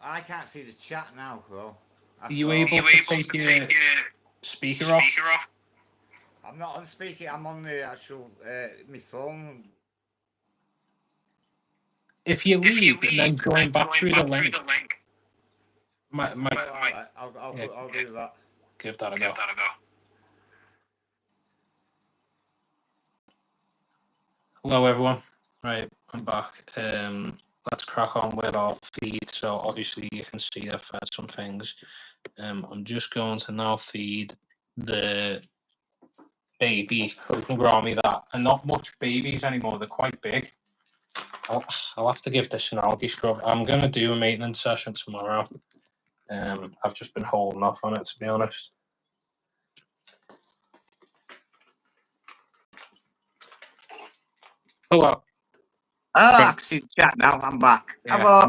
I can't see the chat now, though. Are you able to take your speaker off? I'm not on speaker. I'm on the actual my phone. if you leave and then join back through the link, my Alright, Yeah. I'll do that. give that a go. Hello everyone. Right, I'm back. Let's crack on with our feed. So obviously you can see I've had some things. I'm just going to now feed the baby Grommy that are not much babies anymore. They're quite big. I'll have to give this an algae scrub. I'm going to do a maintenance session tomorrow. I've just been holding off on it, to be honest. Hello. I can see the chat now. I'm back. Yeah, Hello.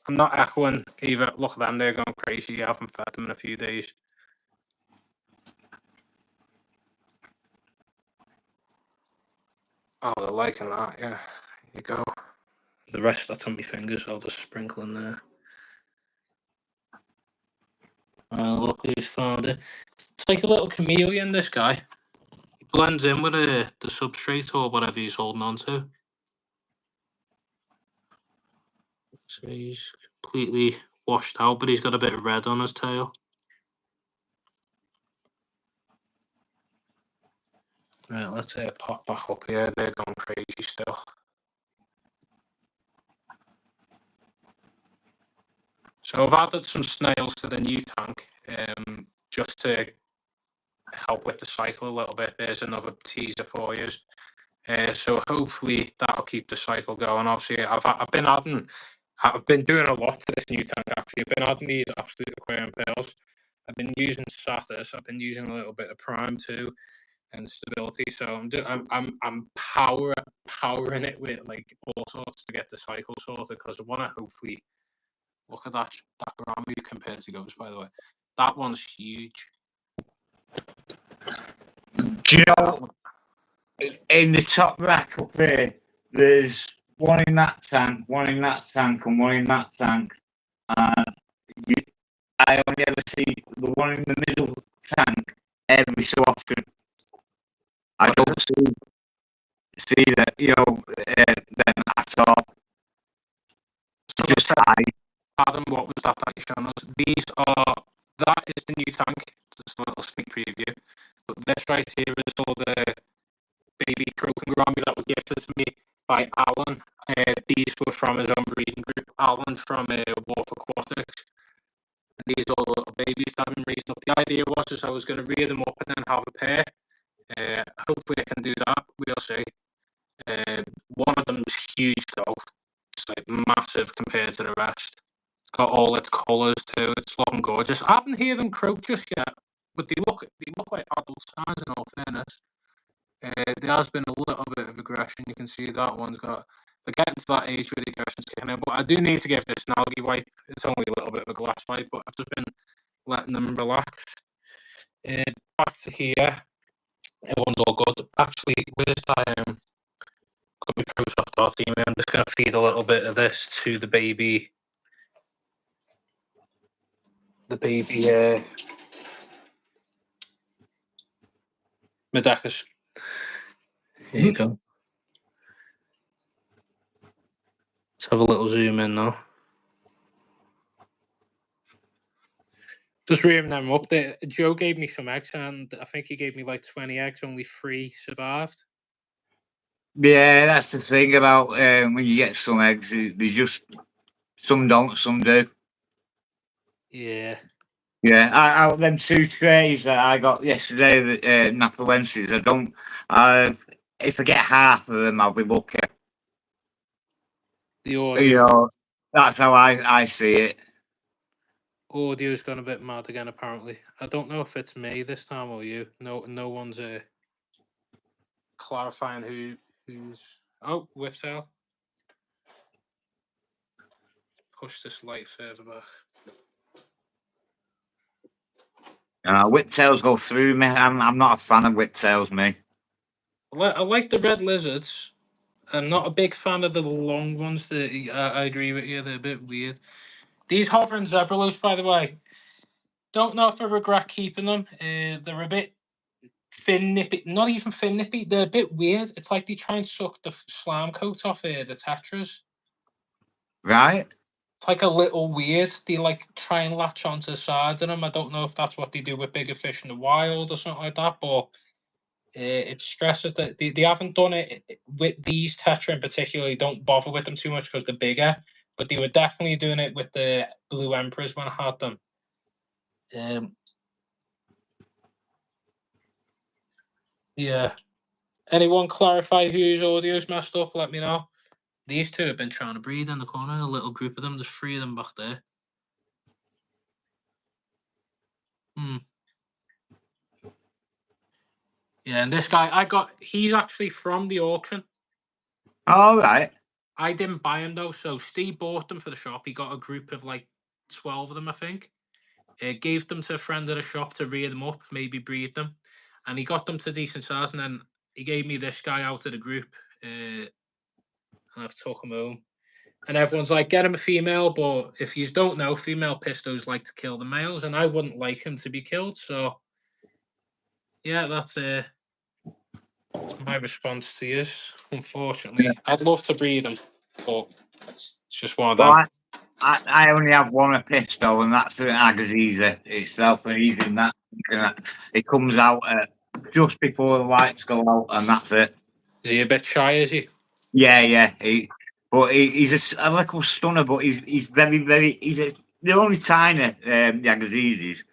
I'm not echoing either. Look at them, they're going crazy. I haven't fed them in a few days. Oh, they're liking that, yeah. Here you go. The rest that's on my fingers, I'll just sprinkle in there. Look who's found it. It's like a little chameleon, this guy. He blends in with the substrate or whatever he's holding on to. So he's completely washed out, but he's got a bit of red on his tail. Right, let's pop back up here. They're going crazy still. So I've added some snails to the new tank, just to help with the cycle a little bit. There's another teaser for you. So hopefully that'll keep the cycle going. Obviously, I've been doing a lot to this new tank. Actually, I've been adding these absolute aquarium pearls. I've been using Satis. I've been using a little bit of Prime too, and stability. So I'm powering it with like all sorts to get the cycle sorted, because I want to hopefully look at that Grammy compared to Ghost, by the way. That one's huge. Do you know, in the top rack up here, there's one in that tank, one in that tank, and one in that tank. And I only ever see the one in the middle tank every so often. I don't see that, them at all. So Just high. Adam, what was that you showing us? That is the new tank. Just a little sneak preview. But this right here is all the baby croaking gourami that were gifted to me by Alan. These were from his own breeding group, Alan from Wolf Aquatics. And these are all the little babies that I've been raising up. The idea was I was going to rear them up and then have a pair. Hopefully I can do that. We'll see. One of them's huge though. It's like massive compared to the rest. It's got all its colours too. It's looking gorgeous. I haven't heard them croak just yet, but they look like adult size in all fairness. There has been a little bit of aggression. You can see that one's got. They're getting to that age where the aggression's kicking in, but I do need to give this an algae wipe. It's only a little bit of a glass wipe, but I've just been letting them relax. Back to here. Everyone's all good. Actually, where's that? Got my Prosoft RT. I'm just going to feed a little bit of this to the baby. The baby Medecus. Here you go. Let's have a little zoom in now. Just rearing them up there. Joe gave me some eggs, and I think he gave me like 20 eggs. Only 3 survived. Yeah, that's the thing about when you get some eggs, they just, some don't, some do. Yeah. Yeah, out of them 2 trays that I got yesterday, the Napolenses, if I get half of them, I'll be lucky. The audio. You know, that's how I see it. Audio's gone a bit mad again, apparently. I don't know if it's me this time or you. No one's clarifying who's. Oh, Whiptail. Push this light further back. Whiptails go through me. I'm not a fan of whiptails, me. I like the red lizards. I'm not a big fan of the long ones. I agree with you. They're a bit weird. These hovering zebraloos, by the way, don't know if I regret keeping them. They're a bit thin nippy. Not even thin nippy. They're a bit weird. It's like they try and suck the slime coat off the tetras. Right? It's like a little weird. They like try and latch onto the sides of them. I don't know if that's what they do with bigger fish in the wild or something like that, but it stresses that they haven't done it with these tetra in particular. They don't bother with them too much because they're bigger, but they were definitely doing it with the blue emperors when I had them. Yeah. Anyone clarify whose audio's messed up? Let me know. These two have been trying to breed in the corner. A little group of them. There's 3 of them back there. Yeah, and this guy he's actually from the auction. All right. I didn't buy him though, so Steve bought them for the shop. He got a group of like 12 of them, I think. Gave them to a friend at the shop to rear them up, maybe breed them, and he got them to decent size. And then he gave me this guy out of the group, and I've took him home. And everyone's like, get him a female, but if you don't know, female pistos like to kill the males, and I wouldn't like him to be killed. So, yeah, that's my response to you. Unfortunately, I'd love to breed them, but it's just one of them. Well, I only have one pistol, and that's the Agassiza itself, and even that, it comes out just before the lights go out, and that's it. Is he a bit shy, is he? Yeah. He's a little stunner, but he's very, they're only tiny, the Agassizes.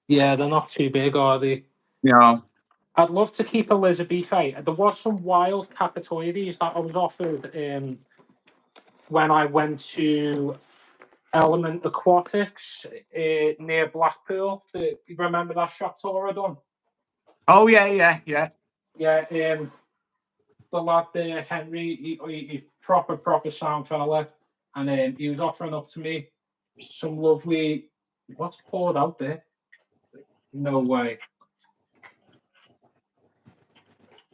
Yeah, they're not too big, are they? No. I'd love to keep Elizabethae. There was some wild Capitoides that I was offered when I went to Element Aquatics near Blackpool. You remember that shop tour I done? Oh, yeah. Yeah, the lad there, Henry, he's proper sound fella, and he was offering up to me some lovely. What's poured out there? No way.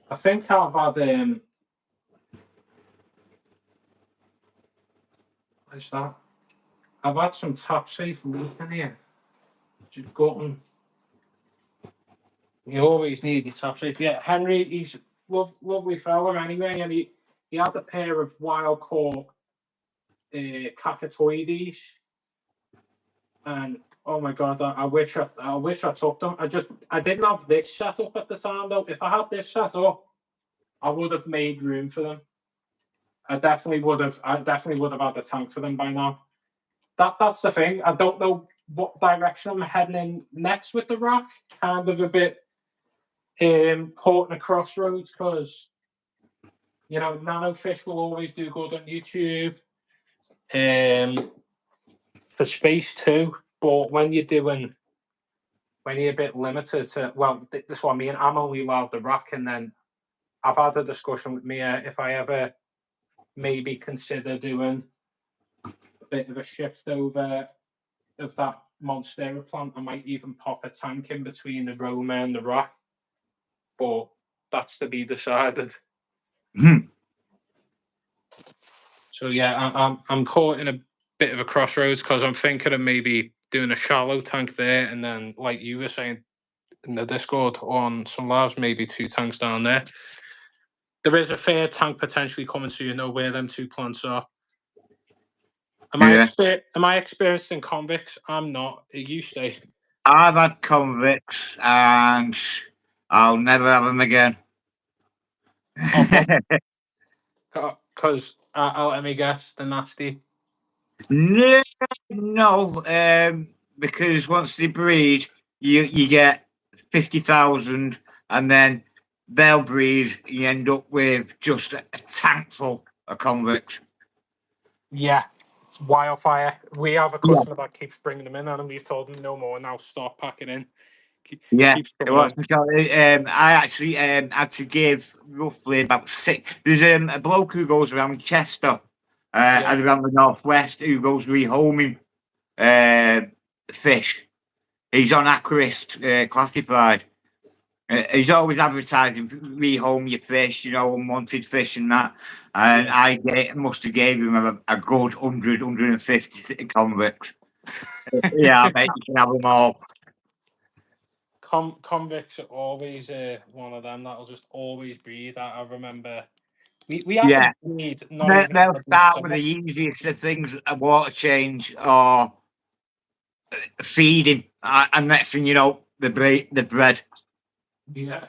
I think I've had what's that? I've had some tap safe leak in here. Just gotten. You always need your tap safe. Yeah, Henry, he's lovely fella anyway, and he had a pair of wild caught Cacatoides, and oh my god, I wish I took them. I didn't have this set up at the time though. If I had this set up, I would have made room for them. I definitely would have had the tank for them by now. That's the thing. I don't know what direction I'm heading in next with the rock. Kind of a bit caught in a crossroads because nano fish will always do good on YouTube. For space too, but when you're a bit limited to, well, this is what I mean. I'm only allowed the rock, and then I've had a discussion with Mia if I ever maybe consider doing a bit of a shift over of that Monstera plant. I might even pop a tank in between the Roma and the rock, but that's to be decided. So yeah, I'm caught in a bit of a crossroads because I'm thinking of maybe doing a shallow tank there, and then like you were saying in the Discord on some labs, maybe 2 tanks down there. There is a fair tank potentially coming, so you know where them 2 plants are. Am I experienced in convicts? I'm not. You say. I've had convicts, and I'll never have them again. Because let me guess, they're nasty. No, because once they breed, you get 50,000, and then they'll breed. You end up with just a tank full of convicts. Yeah, it's wildfire. We have a customer that keeps bringing them in, and we've told them no more now. Start packing in. It was because I actually had to give roughly about 6. There's a bloke who goes around Chester and around the northwest who goes rehoming fish. He's on Aquarist Classified. He's always advertising rehome your fish, unwanted fish and that. And I must have gave him a good 100, 150 convicts. Yeah, I bet you can have them all. Convicts are always one of them that'll just always breed. I remember We haven't Yeah. agreed, not even They'll for start with the summer. easiest of things: a water change or feeding, and next thing you know, the bread. Yeah.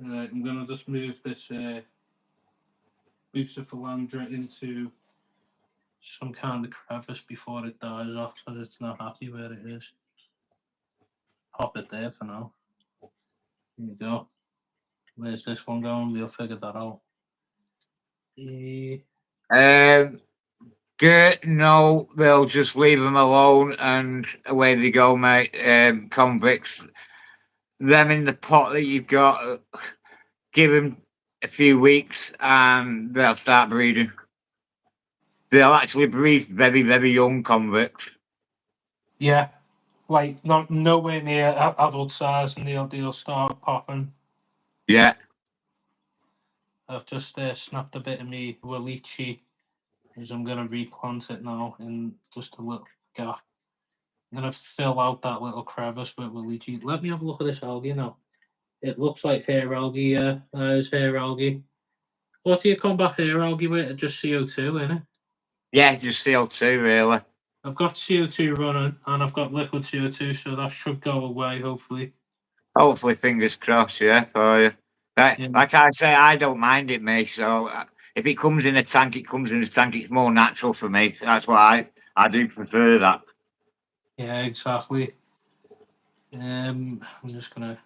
I'm gonna just move this Bucephalandra into some kind of crevice before it dies off because it's not happy where it is. Pop it there for now. There you go. Where's this one going? We'll figure that out. Gert, no, they'll just leave them alone, and away they go, mate. Convicts, them in the pot that you've got, give them a few weeks, and they'll start breeding. They'll actually breed very, very young convicts. Yeah, like not nowhere near adult size, and they'll start popping. Yeah. I've just snapped a bit of me Walichi, because I'm gonna replant it now in just a little gap. I'm gonna fill out that little crevice with Walichi. Let me have a look at this algae now. It looks like hair algae. Yeah, there's hair algae. What do you combat hair algae with? Just CO2, innit? Yeah, just CO2, really. I've got CO2 running, and I've got liquid CO2, so that should go away, hopefully. Hopefully, fingers crossed, yeah, for you. Yeah. Like I say, I don't mind it, mate. So if it comes in a tank, it comes in a tank. It's more natural for me. That's why I do prefer that. Yeah, exactly. I'm just gonna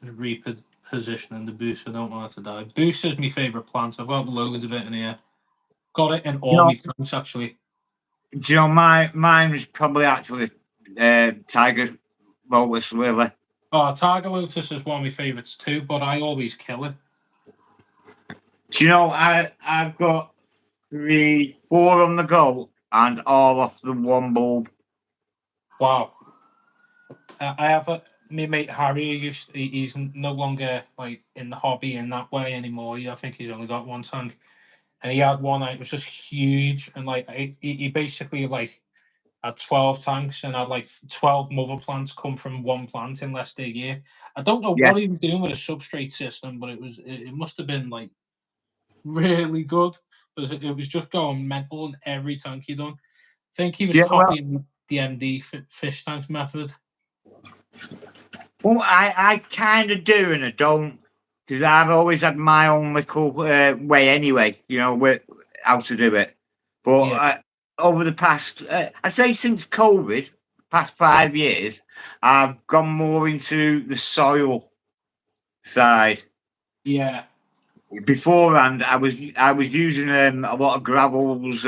reposition the boost. I don't want it to die. Boost is my favourite plant. I've got loads of it in here. Got it in all my tanks actually. Do you know mine was probably actually Tiger Lotus Lily. Oh, Tiger Lotus is one of my favourites too, but I always kill it. Do you know I've got 4 on the go and all off the one bulb. Wow. I have my mate Harry. He's no longer like in the hobby in that way anymore. I think he's only got one tank, and he had one that was just huge, and like he basically like had 12 tanks and had like 12 mother plants come from one plant in less than a year. I don't know Yeah. what he was doing with a substrate system, but it must have been like really good because it was just going mental in every tank he done. I think he was Yeah, well- copying the MD fish tank method. Well, I kind of do and I don't, because I've always had my own little way anyway, you know, how to do it. But Yeah. over the past, I'd say since COVID, past 5 years, I've gone more into the soil side. Yeah. Beforehand, I was using a lot of gravels,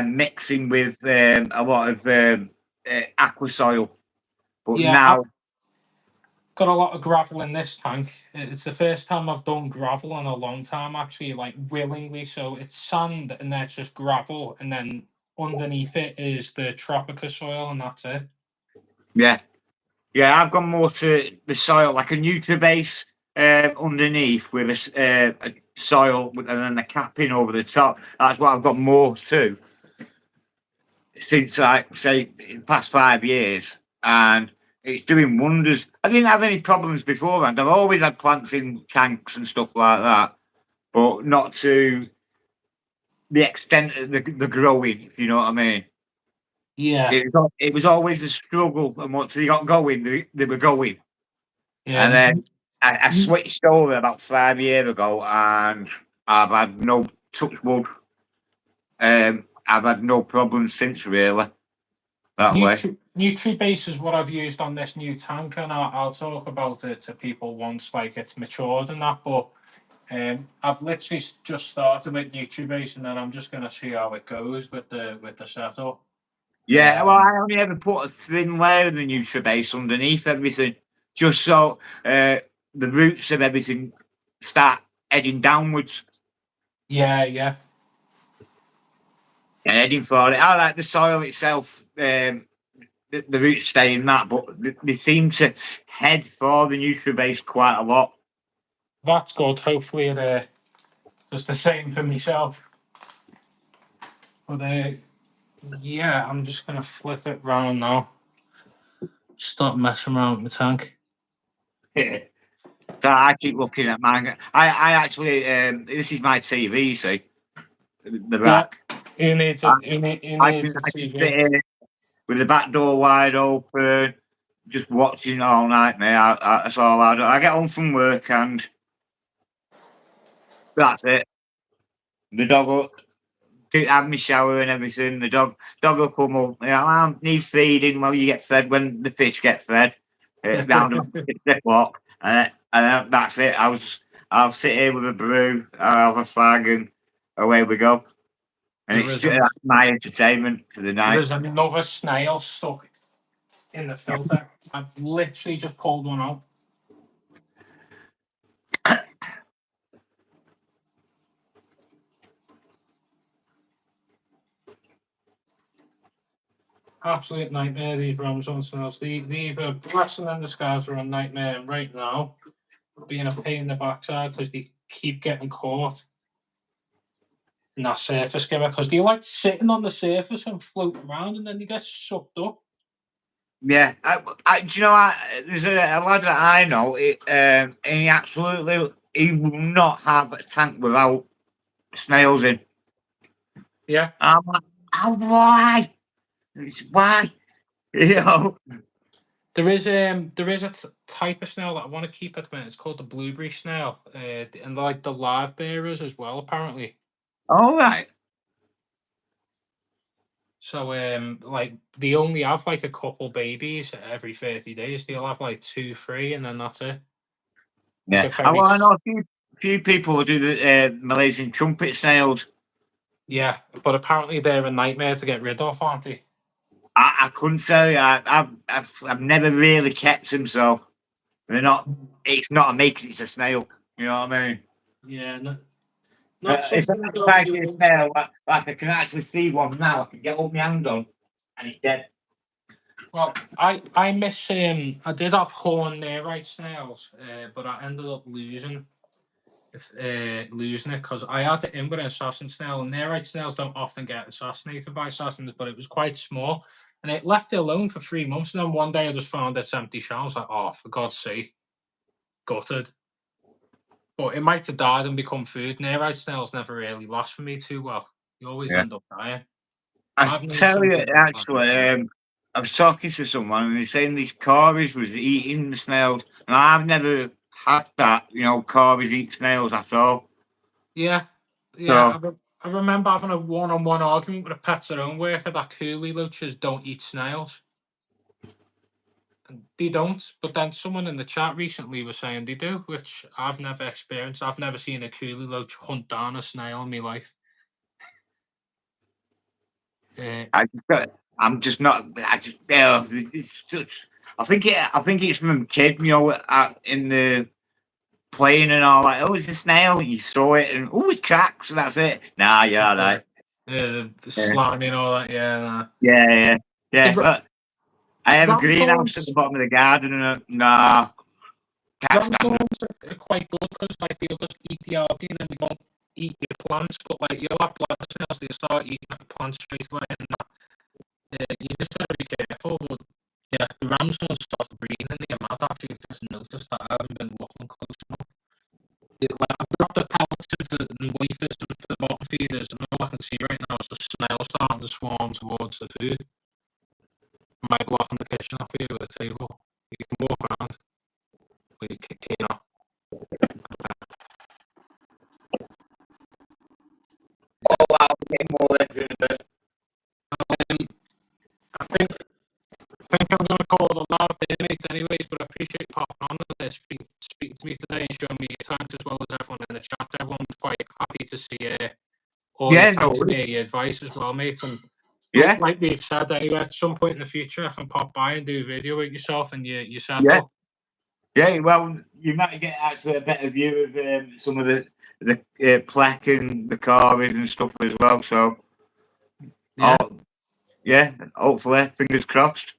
mixing with a lot of aqua soil. But Yeah, now, I've got a lot of gravel in this tank. It's the first time I've done gravel in a long time, actually, like willingly. So it's sand and then it's just gravel, and then underneath it is the Tropica soil, and that's it. yeah. Yeah, I've gone more to the soil, like a Nutribase underneath with a soil and then a capping over the top. That's what I've got more to since I say in the past 5 years, and it's doing wonders. I didn't have any problems beforehand. I've always had plants in tanks and stuff like that, but not to the extent of the growing, if you know what I mean. Yeah. It was always a struggle, and once they got going, they were going. Yeah. And then I switched over about 5 years ago, and I've had no touch wood. I've had no problems since, really. That way. Nutribase is what I've used on this new tank, and I'll talk about it to people once like it's matured and that. But I've literally just started with Nutribase, and then I'm just gonna see how it goes with the setup. Yeah, well, I only ever put a thin layer of the Nutribase underneath everything, just so the roots of everything start heading downwards. Yeah. And heading for it. I like the soil itself. The roots stay in that, but they seem to head for the Nutribase quite a lot. That's good. Hopefully it does the same for myself. But yeah, I'm just gonna flip it round now. Stop messing around with the tank. So I keep looking at mine. I actually, this is my TV, you see, the rack. Who needs I, a who needs a I can sit TV? here with the back door wide open, just watching all night, mate. That's all I do. I get home from work and that's it. The dog will have me shower and everything. The dog will come up. I need feeding. Well, you get fed when the fish get fed. Round about 6 o'clock, and that's it. I'll sit here with a brew, I'll have a fag, and away we go. And There it's is just, that's my entertainment for the night. There's another snail stuck in the filter. I've literally just pulled one out. Absolute nightmare, these Ramzan snails. They either blessing in disguise or a nightmare right now, being a pain in the backside because they keep getting caught in that surface skimmer because they like sitting on the surface and float around and then they get sucked up. Yeah, do you know? There's a lad that I know. And he will not have a tank without snails in. Yeah. I'm like, why? Why? You know. There is a type of snail that I want to keep at the minute. It's called the blueberry snail, and like the live bearers as well, apparently. All right. So like they only have like a couple babies every 30 days. They'll have like 2, 3, and then that's it. Like Yeah. a very I know a few people who do the Malaysian trumpet snails. yeah, but apparently they're a nightmare to get rid of, aren't they? I couldn't tell you. I've never really kept them, so they're not. It's not a me 'cause it's a snail. You know what I mean? Yeah, not If something I see a snail, like I can actually see one now, I can get up my hand on, and it's dead. Well, I miss I did have horn nearite snails, but I ended up losing it because I had it in with an assassin snail, and nearite snails don't often get assassinated by assassins, but it was quite small, and it left it alone for 3 months, and then one day I just found its empty shell. I was like, oh, for God's sake, gutted. But it might have died and become food. Nearite snails never really last for me too well. You always Yeah. end up dying. I I've known tell some you, people that actually, die. I was talking to someone and they're saying these corvies was eating the snails, and I've never had that. You know, corvies eat snails at all. Yeah, So I remember having a one-on-one argument with a pets at home worker that coolie loaches don't eat snails. And they don't, but then someone in the chat recently was saying they do, which I've never experienced. I've never seen a coolie loach hunt down a snail in my life. I'm just not. It's just, I think it's from a kid. You know, in the playing and all that. Oh, it's a snail. And you throw it and oh, it cracks. And that's it. Nah, yeah, right. The slimy and all that, yeah. Yeah. The But I have a greenhouse at Ramthorns- the bottom of the garden, and nah, can't stand them. Ramthorns are quite good because like they'll just eat the algae and then they don't eat your plants, but like you'll have bladder snails, they start eating the plants straight away, and you just gotta be careful. But yeah, the Ramthorns start breeding and they're mad. Actually, just noticed that I haven't been looking close enough. Like, I've dropped the pellets and wafers for the bottom feeders, and all I can see right now is the snails starting to swarm towards the food. I might block in the kitchen off here with a table. You can walk around. But you know. Oh, wow, getting more into it. I think I'm going to call it a lot there, mate, anyways, but I appreciate you popping on and speaking to me today and showing me your time as well as everyone in the chat. Everyone's quite happy to see all Yeah, your no tips and worries. hear your advice as well, mate. And Yeah, like we've said, anyway, at some point in the future, I can pop by and do a video with yourself and you set Yeah. up. yeah. Well, you might get actually a better view of some of the plaque and the carvings and stuff as well. So, Yeah. hopefully, fingers crossed.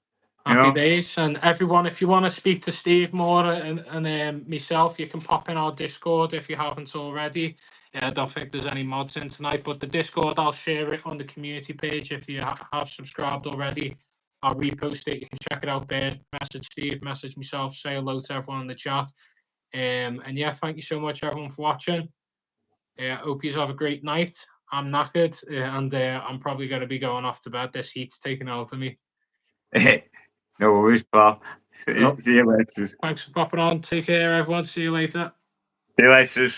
Happy days. And everyone, if you want to speak to Steve more and myself, you can pop in our Discord if you haven't already. I don't think there's any mods in tonight, but the Discord, I'll share it on the community page. If you have subscribed already, I'll repost it. You can check it out there. Message Steve, message myself, say hello to everyone in the chat. And yeah, thank you so much everyone for watching. Hope you have a great night. I'm knackered, and I'm probably going to be going off to bed. This heat's taking out of me. No worries, pal. See Well- you later. See Thanks for popping on. Take care, everyone. See you later. you later.